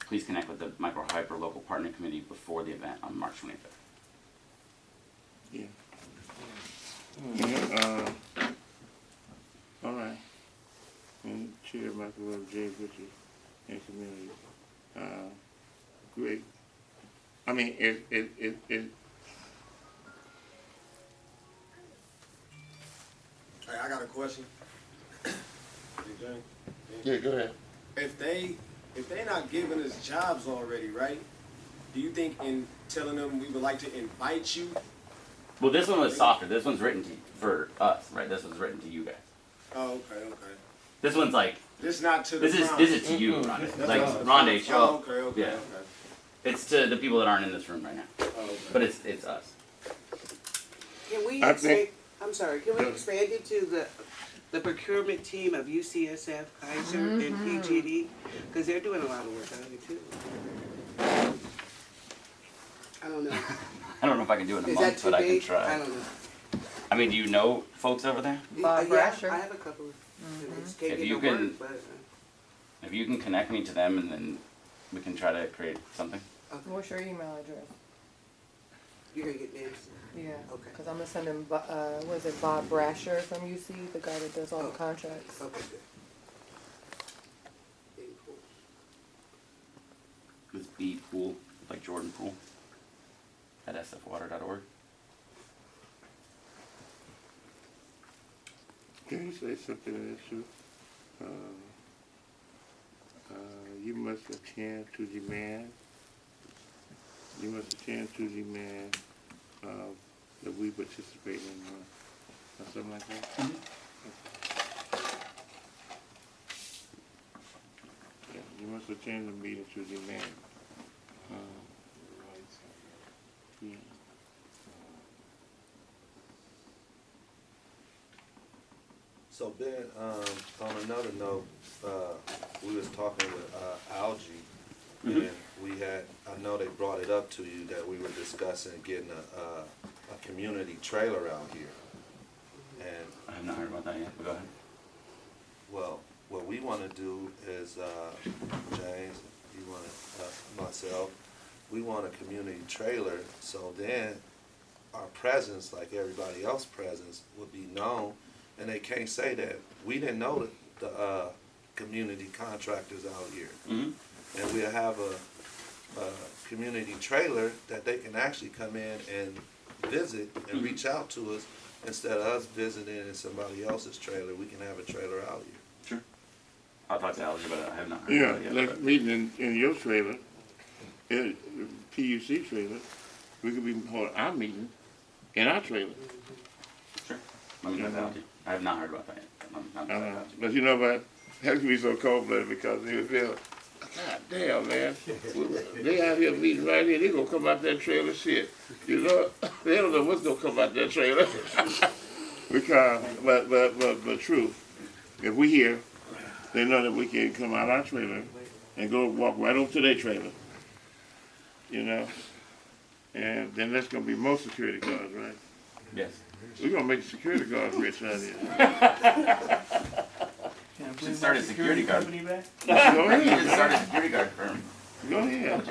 please connect with the Micro Hyperlocal Partnering Committee before the event on March 25th. Yeah. All right. And Chair Michael J. Richard and community. Great. I mean, it Hey, I got a question. Yeah, go ahead. If they not giving us jobs already, right? Do you think in telling them we would like to invite you? Well, this one was softer. This one's written for us, right? This one's written to you guys. Oh, okay. This one's like, This not to the this is to you, Rondé. Like, Rondé, show up. Okay. Yeah. It's to the people that aren't in this room right now. Oh, okay. But it's us. Can we I expand, think- I'm sorry, can we expand it to the procurement team of UCSF, Kaiser, and PGD, because they're doing a lot of work out here too. I don't know. I don't know if I can do it in a Is that month, too but I can big? try. I don't know. I mean, do you know folks over there? Bob Yeah, Brasher. I have a couple of. Just can't If get you no can- work, but. If you can connect me to them, and then we can try to create something. What's your email address? You're gonna get names. Yeah. Okay. Because I'm gonna send him. What is it? Bob Brasher from UC, the guy that does all the contracts. Okay, good. It's B Pool, like Jordan Pool, at sfwater.org. Can you say something to that, too? You must attend to demand. You must attend to demand that we participate in, or something like that. Yeah, you must attend the meeting to demand. Yeah. So Ben, on another note, we was talking with Algie, and we had, I know they brought it up to you that we were discussing getting a community trailer out here. And I have not heard about that yet, but go ahead. well, what we want to do is, James, you want myself, we want a community trailer, so then our presence, like everybody else's presence, would be known, and they can't say that we didn't know the community contractors out here. And we'll have a community trailer that they can actually come in and visit and reach out to us instead of us visiting in somebody else's trailer. We can have a trailer out here. Sure. I'll talk to Algie, but I have not heard Yeah, about it yet. like meeting in your trailer, in PUC trailer, we could be holding our meeting in our trailer. Sure. Let me talk to Algie. I have not heard about that yet. I'm But you know what? That could be so cold-blooded because they would feel, God damn, man. They out here meeting right here. They gonna come out that trailer shit. You know, they don't know what's gonna come out that trailer. Because, but true, if we here, they know that we can come out our trailer and go walk right over to their trailer. You know, and then that's gonna be more security guards, right? Yes. We're gonna make the security guards rich out here. You should start a security guard. Go You ahead. should start a security guard firm. Go ahead.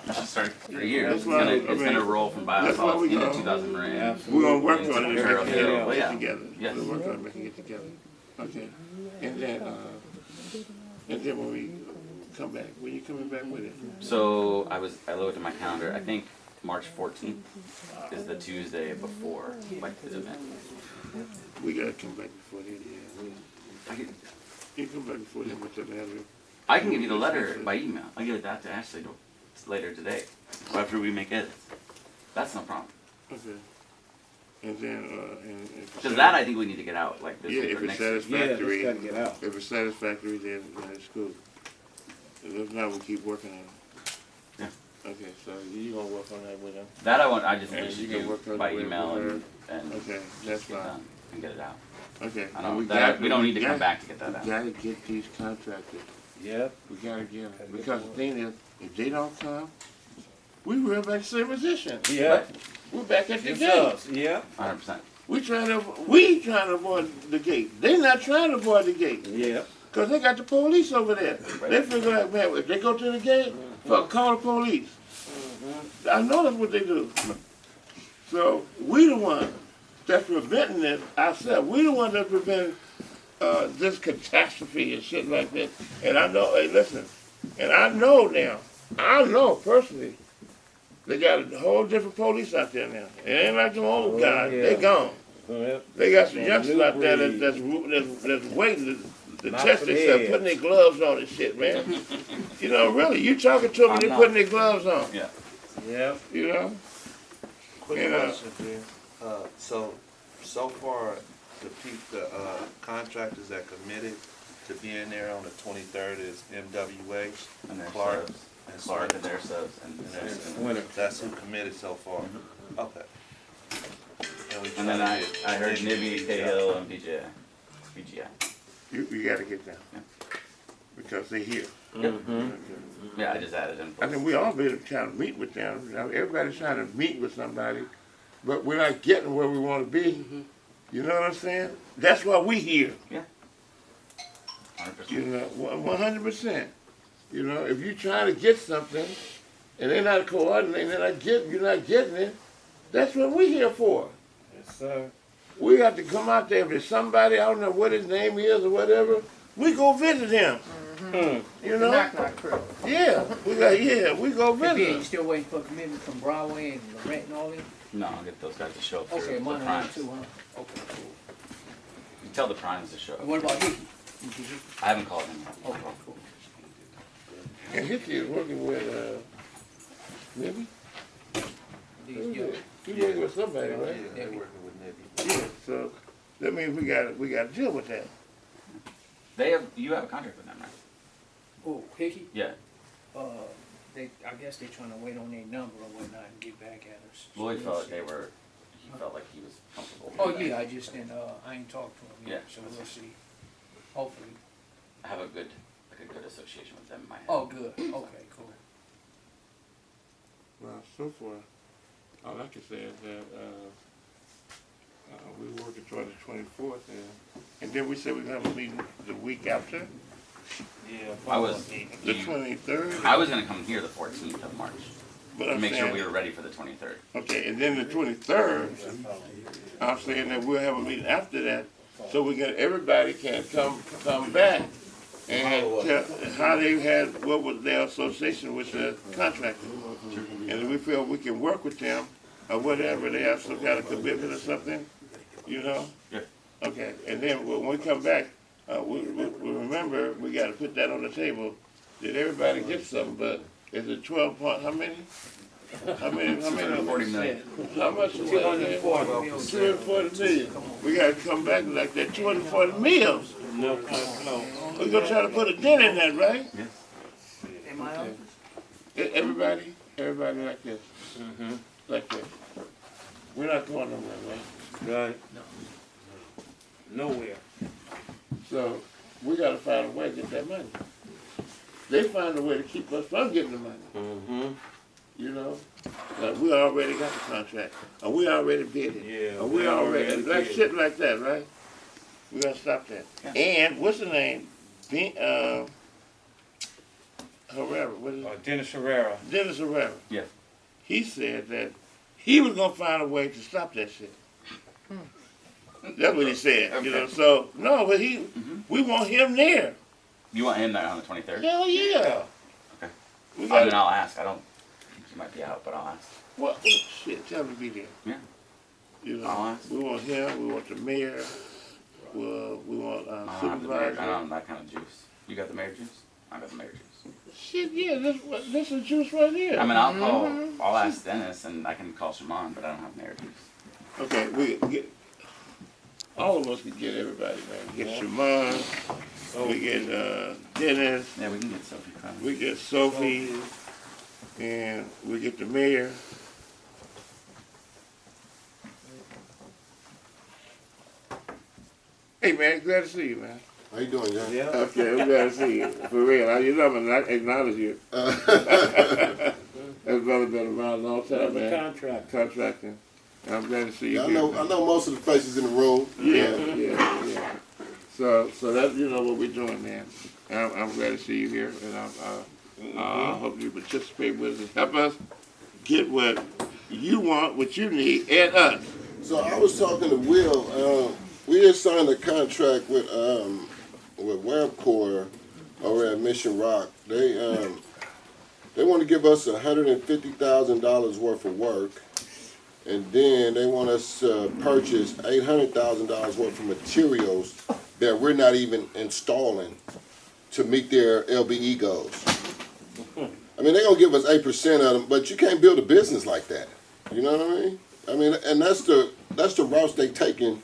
You should start for a year. That's It's why gonna, I it's mean, gonna roll from that's why biosolids we into go. 2000 Marine. We're gonna work on it and Material make hill. it Yeah. together. Yes. We'll work on making it together. Okay. And then when we come back, when you coming back with it? So I looked at my calendar. I think March 14th is the Tuesday before like the event. We gotta come back before then, yeah. You come back before then with the letter. I can give you the letter by email. I'll give that to Ashley later today, after we make edits. That's no problem. Okay. And then, Because that I think we need to get out like this yeah, week if or it's next week. satisfactory, Yeah, just gotta get out. if it's satisfactory, then it's cool. If not, we keep working on it. Yeah. Okay, so you gonna work on that with them? That I just And need you to can do work on by it with email her. and Okay, that's get fine. done and get it out. Okay. I and don't, we don't need to come back to get that We out. gotta get these contractors. Yep. We gotta get them. Because the thing is, if they don't come, we real back to the same position. Yep. We're back at the It's gate. us. Yep. 100%. We trying to avoid the gate. They not trying to avoid the gate. Yep. Because they got the police over there. They figure out, man, if they go to the gate, fuck, call the police. I know that's what they do. So we the one that's preventing this ourselves. We the one that's preventing this catastrophe and shit like that. And I know, hey, listen, and I know now, I know personally, they got a whole different police out there now. It ain't like them old guys. yeah. They gone. Yep. They got some Yeah, youngsters new out there breed. that's waiting to Knock test them themselves, head. putting their gloves on and shit, man. You know, really, you talking to them, I'm they not. putting their gloves on. Yeah. Yep. You know? Quick You know. question, Ben. So far, the contractors that committed to being there on the 23rd is MWH, And their Clark, subs. and Clark Swin. and their subs. And Winner. That's who committed so far. Okay. we And then try I to get heard Nibby Nibby, to Cahill, and PJ. BGI. You gotta get them. Yeah. Because they're here. Yeah, I just added in. I think we all been trying to meet with them. Everybody's trying to meet with somebody, but we're not getting where we want to be. You know what I'm saying? That's why we here. Yeah. 100%. You know, 100%. You know, if you're trying to get something and they're not coordinating, you're not getting it. That's what we're here for. Yes, sir. We got to come out there. If there's somebody, I don't know what his name is or whatever, we go visit him. You know? Knock crew. Yeah, we go visit You him. still waiting for a commitment from Broadway and Lorette and all them? No, I'll get those guys to show up for Okay, the mine are primes. too, huh? Okay, cool. You tell the primes to show up. And what about Hickey? I haven't called him yet. Okay, cool. And Hickey is working with, maybe? He's working with somebody, right? Yeah, they're working with Nibby. Yeah, so that means we got to deal with that. You have a contract with them, right? Oh, Hickey? Yeah. I guess they're trying to wait on their number or whatnot and get back at us. Lloyd felt like he felt like he was comfortable. Oh, with that. yeah, I just didn't, I ain't talked to him yet, Yeah, so that's we'll fine. see. Hopefully. I have a good association with them in my head. Oh, good. Okay, cool. Well, so far, all I can say is that we're working toward the 24th, and then we said we're going to have a meeting the week after, Yeah. I was the 23rd. I was gonna come here the 14th of March But to I'm make sure saying, we were ready for the 23rd. okay, and then the 23rd, I'm saying that we'll have a meeting after that, so everybody can come back and tell how they had, what was their association with the contractor. And if we feel we can work with them, or whatever, they have some kind of commitment or something, you know? Yeah. Okay, and then when we come back, we remember, we gotta put that on the table, that everybody gets something, but is it 12 point, how many? How many? 240 million. How much is that? 240 million. We gotta come back like that 240 million. No. We're gonna try to put a dent in that, right? Yes. In my office? Everybody like this. Like this. We're not going nowhere, right? Right. Nowhere. So, we gotta find a way to get that money. They find a way to keep us from getting the money. You know? We already got the contract. Or we already bid it. Yeah. Or we already, like shit like that, right? We gotta stop that. Yeah. And, what's the name? Herrera, what is it? Dennis Herrera. Dennis Herrera. Yeah. He said that he was gonna find a way to stop that shit. That's what he said, you know, so, no, but we want him there. You want him there on the 23rd? Hell yeah. Okay. We I got mean, I'll ask. I don't think he might be out, but I'll ask. well, shit, tell him to be there. Yeah. You know, I'll ask. we want him, we want the mayor, we want I don't have the mayor. I supervisor. don't have that kind of juice. You got the mayor juice? I got the mayor juice. Shit, yeah, this is juice right here. I mean, I'll ask Dennis and I can call Shimon, but I don't have mayor juice. Okay, we get, all of us can get everybody, man. Get Shimon, we get Dennis, Yeah, we can get Sophie from. we get Sophie, and we get the mayor. Hey man, glad to see you, man. How you doing, John? Yeah. Okay, I'm glad to see you. For real, you know I'm gonna acknowledge you. That's brother been around a long time, man. Contracting. I'm glad to see you. Yeah, here, I know most of the faces in the room. Yeah. So that's what we're doing, man. I'm glad to see you here, and I hope you participate with us and help us get what you want, what you need, and us. So I was talking to Will. We just signed a contract with WebCore over at Mission Rock. They want to give us $150,000 worth of work, and then they want us to purchase $800,000 worth of materials that we're not even installing to meet their LBE goals. I mean, they're gonna give us 8% of them, but you can't build a business like that. You know what I mean? I mean, and that's the routes they taking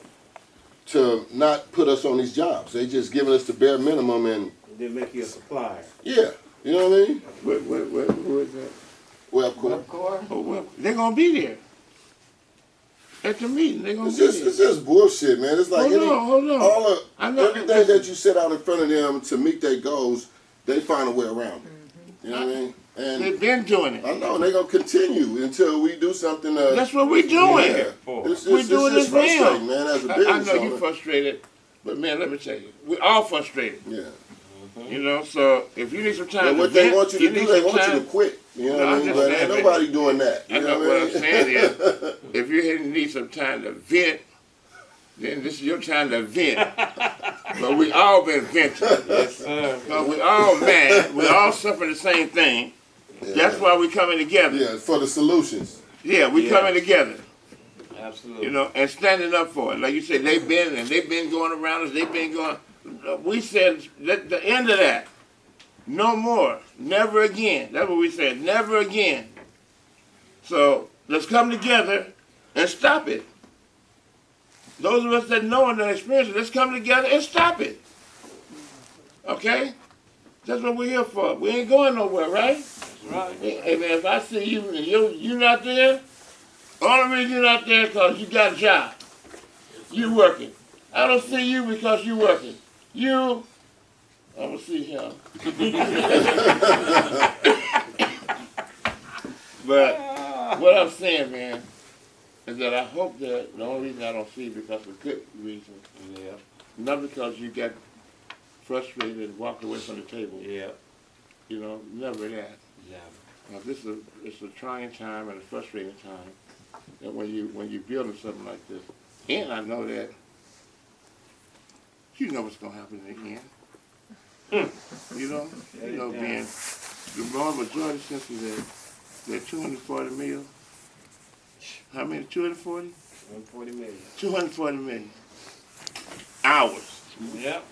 to not put us on these jobs. They just giving us the bare minimum, and They make you a supplier. yeah, you know what I mean? Who is that? WebCore. Oh, well, they're gonna be there. at the meeting. They're gonna It's just bullshit, man. It's like hold on. all of everything that you set out in front of them to meet their goals, they find a way around it. You know what I mean? And they've been doing it. I know, and they're gonna continue until we do something. That's what we're doing. Yeah. We're doing this frustrating, man. As a business I know owner. you're frustrated, but man, let me tell you, we're all frustrated. Yeah. You know, so if you need some time, And what they want you to do, they want you to quit. You know what I mean? But ain't nobody doing that. I know what I'm saying is, if you need some time to vent, then this is your time to vent. But we all been venting. Yes, sir. So we all mad. We all suffer the same thing. Yeah. That's why we coming together. Yeah, for the solutions. Yeah, we coming together. Absolutely. You know, and standing up for it. Like you said, they've been going around us. They've been going. We said the end of that. No more. Never again. That's what we said. Never again. So let's come together and stop it. Those of us that know and that experience it, let's come together and stop it. Okay? That's what we're here for. We ain't going nowhere, right? That's right. Hey man, if I see you and you're not there, the only reason you're not there is because you got a job. You working. I don't see you because you working. I'm gonna see him. But what I'm saying, man, is that I hope that the only reason I don't see because of good reason. Yeah. Not because you got frustrated and walked away from the table. Yeah. You know, never that. Never. It's a trying time and a frustrating time. And when you're building something like this, and I know that you know what's gonna happen in the end. You know, being the long majority since we had 240 million. How many? 240? 140 million. 240 million hours. Yep.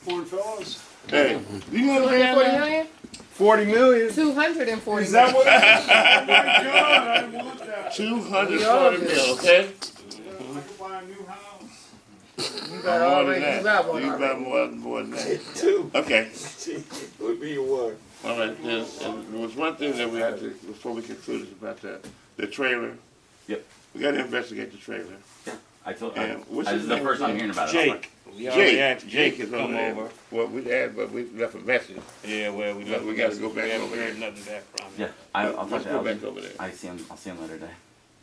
Foreign fellas. Hey, you understand 240 that? million? 40 million. 240 Is that what? million. Oh my God! I want that. 240 million, okay? I could buy a new house. You got already, you got one You already. got more than that. Two. Okay. Would be one. All right. There was one thing that we had to, before we conclude, is about the trailer. Yep. We got to investigate the trailer. I told. And what's This his is the name? first I'm hearing about it. Jake. We already asked Jake is to come over. over. Well, we left a message. Yeah, well, we got to go back we haven't over there. heard nothing back from him. Yeah, I'll Let's talk to go back Algie. over there. I'll see him later today.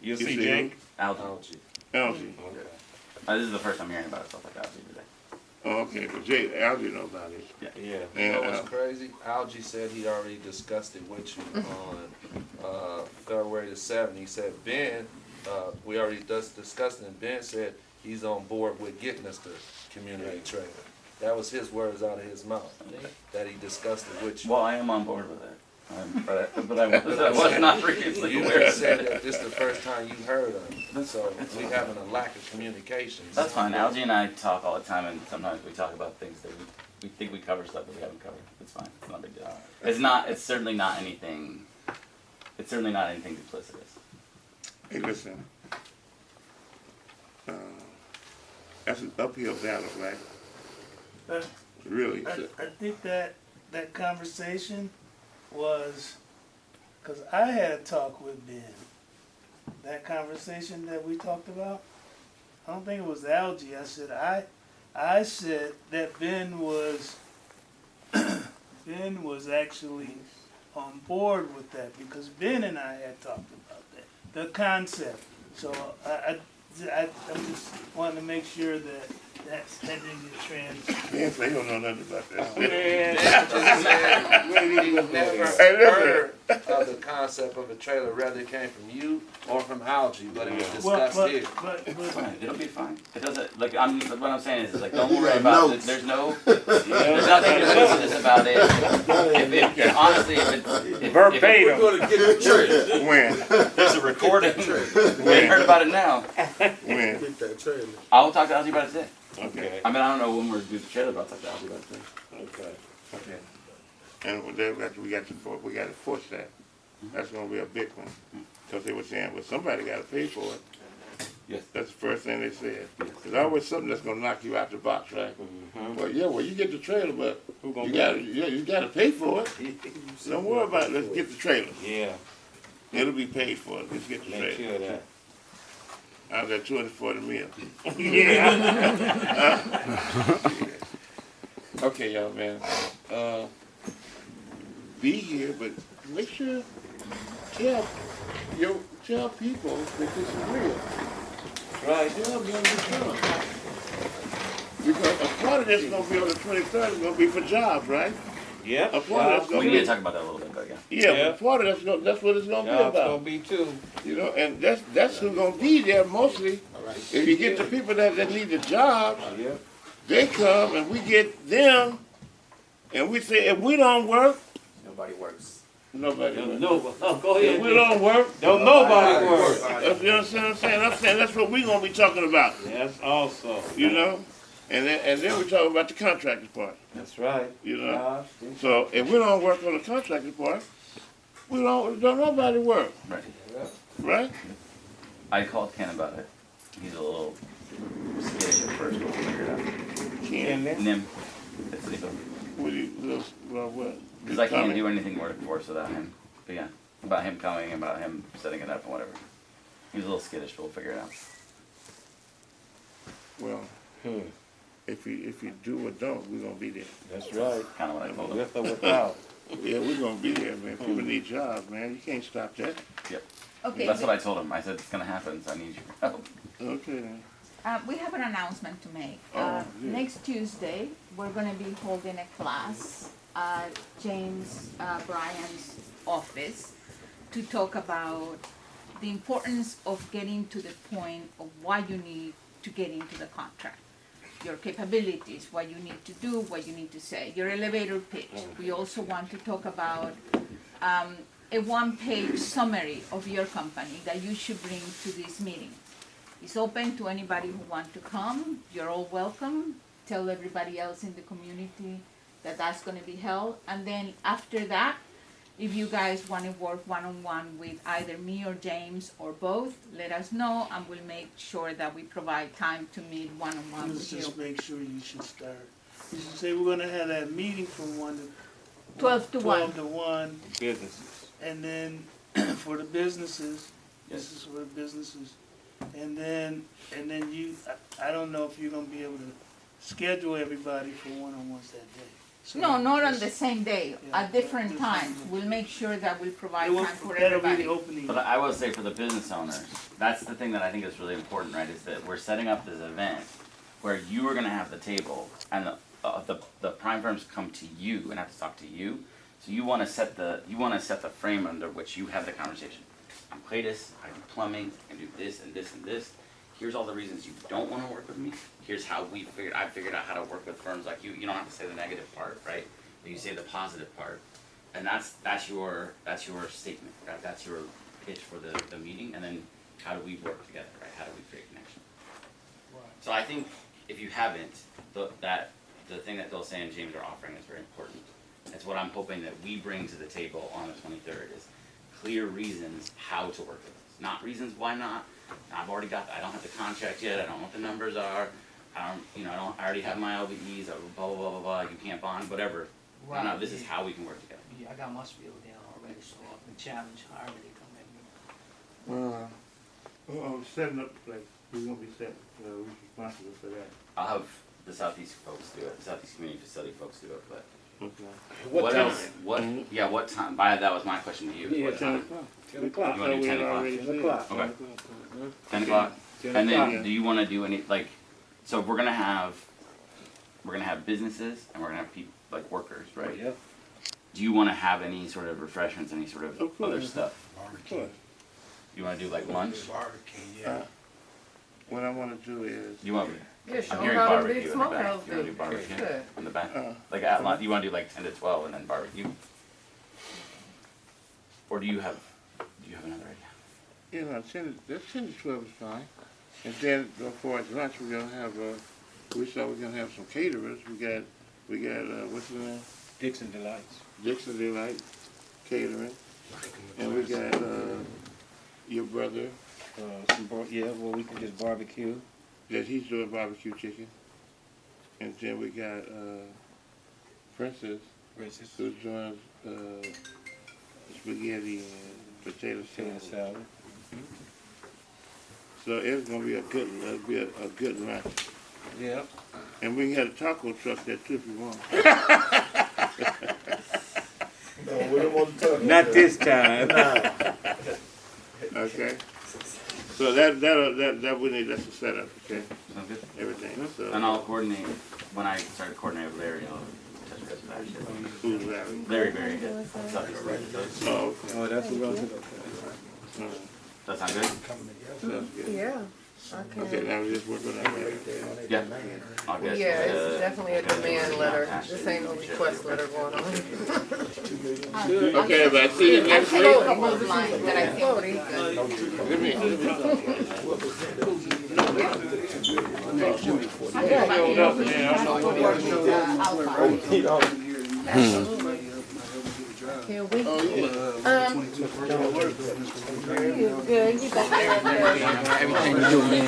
You'll You see see Jake? Algie. Algie. Okay. This is the first I'm hearing about it, so I'll talk to Algie today. Oh, okay. But Jake, Algie knows about it. Yeah. Yeah. You know And, what's crazy? Algie said he already discussed it with you on February the 7th. He said, Ben, we already discussed it, and Ben said he's on board with getting us the community trailer. That was his words out of his mouth, that he discussed it with you. Well, I am on board with it. But I was not previously You aware never of said it. that this is the first time you heard of it. So we having a lack of communication. That's fine. Algie and I talk all the time, and sometimes we talk about things that we think we cover stuff that we haven't covered. It's fine. It's not a big deal. It's not. It's certainly not anything. It's certainly not anything duplicitous. Hey, listen. That's an uphill battle, right? Really. I think that conversation was, because I had a talk with Ben. That conversation that we talked about, I don't think it was Algie. I said that Ben was actually on board with that because Ben and I had talked about that, the concept. So I just wanted to make sure that didn't get trans. Man, they don't know nothing about that. He never heard of the concept of a trailer, whether it came from you or from Algie, but it was discussed here. It's fine. It'll be fine. It doesn't like what I'm saying is like don't worry about it. There's nothing duplicitous about it. If honestly, if Verbatim. We're gonna get the trailer. When? there's a recording, we ain't heard about it now. When? Get that trailer. I'll talk to Algie about it today. Okay. I mean, I don't know when we're due the trailer, but I'll talk to Algie about it today. Okay. Okay. And with that, we got to force that. That's going to be a big one. Because they were saying, well, somebody got to pay for it. Yes. That's the first thing they said. There's always something that's going to knock you out the box, right? Well, yeah, well, you get the trailer, but you got to pay for it. Don't worry about it. Let's get the trailer. Yeah. It'll be paid for. Just get the Make straight. sure of that. I was at 240 mil. Okay, y'all, man. Be here, but make sure tell people that this is real. Right. Tell them it's done. Because a part of this is gonna be on the 23rd. Is gonna be for jobs, right? Yep. A part of that's gonna We be. need to talk about that a little bit, but yeah. Yeah, Yeah. but part of that's what it's gonna be Jobs about. gonna be too. You know, and that's who's gonna be there mostly. If you get the people that need the jobs, Yep. they come and we get them, and we say if we don't work, Nobody works. nobody works. No, go ahead. If we don't work, Don't nobody work. you understand what I'm saying? I'm saying that's what we gonna be talking about. That's also. You know, and then we're talking about the contractor part. That's right. You know, Gosh, so if we don't work on the contractor part, don't nobody work, Right. right? I called Ken about it. He's a little skittish at first, but we'll figure it out. Can't. Nim. It's legal. What do you, well, what? Because I can't do anything workforce without him. But yeah, about him coming, about him setting it up and whatever. He was a little skittish, but we'll figure it out. Well, if you do or don't, we're gonna be there. That's right. Kind of what I told him. With or without. Yeah, we're gonna be there, man. People need jobs, man. You can't stop that. Yep. Okay, That's what I told him. I said, it's going to happen, so I need your help. Okay, then. we have an announcement to make. Yeah. Next Tuesday, we're gonna be holding a class at James Bryan's office to talk about the importance of getting to the point of why you need to get into the contract. Your capabilities, what you need to do, what you need to say, your elevator pitch. We also want to talk about a one-page summary of your company that you should bring to this meeting. It's open to anybody who wants to come. You're all welcome. Tell everybody else in the community that that's going to be held. And then after that, if you guys want to work one-on-one with either me or James or both, let us know, and we'll make sure that we provide time to meet one-on-one Let's with you. just make sure you should start. You should say we're gonna have that meeting from 12 to 1. 12 to 1, Businesses. and then for the businesses, this is for the businesses. And then I don't know if you're gonna be able to schedule everybody for one-on-ones that day. So No, not on just- the same day, Yeah, at different different times. times. We'll make sure that we'll provide It will- time for that'll be everybody. the opening. But I will say for the business owners, that's the thing that I think is really important, right? Is that we're setting up this event where you are going to have the table, and the prime firms come to you and have to talk to you. So you want to set the frame under which you have the conversation. I'm Cletus. I do plumbing. I do this and this and this. Here's all the reasons you don't want to work with me. Here's how I figured out how to work with firms like you. You don't have to say the negative part, right? But you say the positive part, and that's your statement, right? That's your pitch for the meeting, and then how do we work together, right? How do we create connection? So I think if you haven't, the thing that Bill Say and James are offering is very important. It's what I'm hoping that we bring to the table on the 23rd is clear reasons how to work with us, not reasons why not. I've already got. I don't have the contract yet. I don't know what the numbers are. I already have my LBEs. Blah blah blah blah blah. You can't bond, whatever. Right. No, this is how we can work together. Yeah, I got my spiel down already, so I've been challenged however they come at me. Setting up the place. We're gonna be set. We're responsible for that. I'll have the Southeast folks do it. The Southeast Community Facility folks do it. But Okay. what else? What time? That was my question to you. Yeah, What time? 10 o'clock. You want to do 10 o'clock? 10 o'clock. Okay. 10 o'clock. 10 And o'clock. then, do you want to do any So we're gonna have businesses and we're gonna have people like workers, right? Yep. Do you want to have any sort of refreshments, any sort of Of course. other stuff? Of course. You want to do like lunch? What I wanna do is. You want? Yeah, show I'm 'em hearing how to barbecue big in the back. smokehouse You want to do. do barbecue Good. in the back? Like at lunch, you want to do like 10 to 12 and then barbecue? Or do you have another idea? You know, 10 to 12 is fine. And then for lunch, we're gonna have we're gonna have some caterers. We got what's the name? Dixon Delights. Dixon Delight Catering, and we got your brother We can just barbecue. that he's doing barbecue chicken, and then we got Princess who's doing spaghetti and potato salad. So it's gonna be a good, a good lunch. Yeah. And we can have a taco truck there too if you want. No, we don't want to talk. Not this time. Okay. So that we need, that's the setup, okay? Sounds good. Everything, so. And I'll coordinate, when I start to coordinate with Larry, I'll touch base with that shit. Who's Larry? Very, very good. Oh, okay. Oh, that's what I'm That sound good? Sounds good. Yeah. Okay, now we just work on that. Yeah. I'll get Yeah, it's definitely a demand letter. This ain't no request letter going on. Okay, but I see you next week. A couple of lines that I think would be good. Let me. Can't wait. Good, you got Everything you do, man.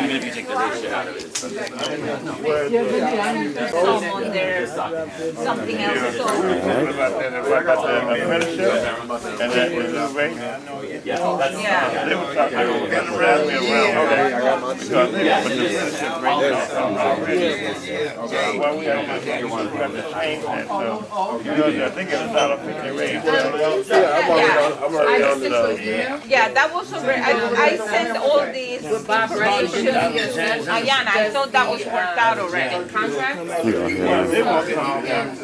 Even if you take the race shit out of it. Someone there, something else, so. And that was the rate? Yeah, that's. Yeah. They were talking, they were getting around me around. Okay, I got my Because they were putting this shit right down already. Well, we have to change that, so, because I think it's $1.50 raise. I'm already on the. Yeah, that was already, I sent all these information. Ayana, I thought that was worked out already. Well, they won't come down.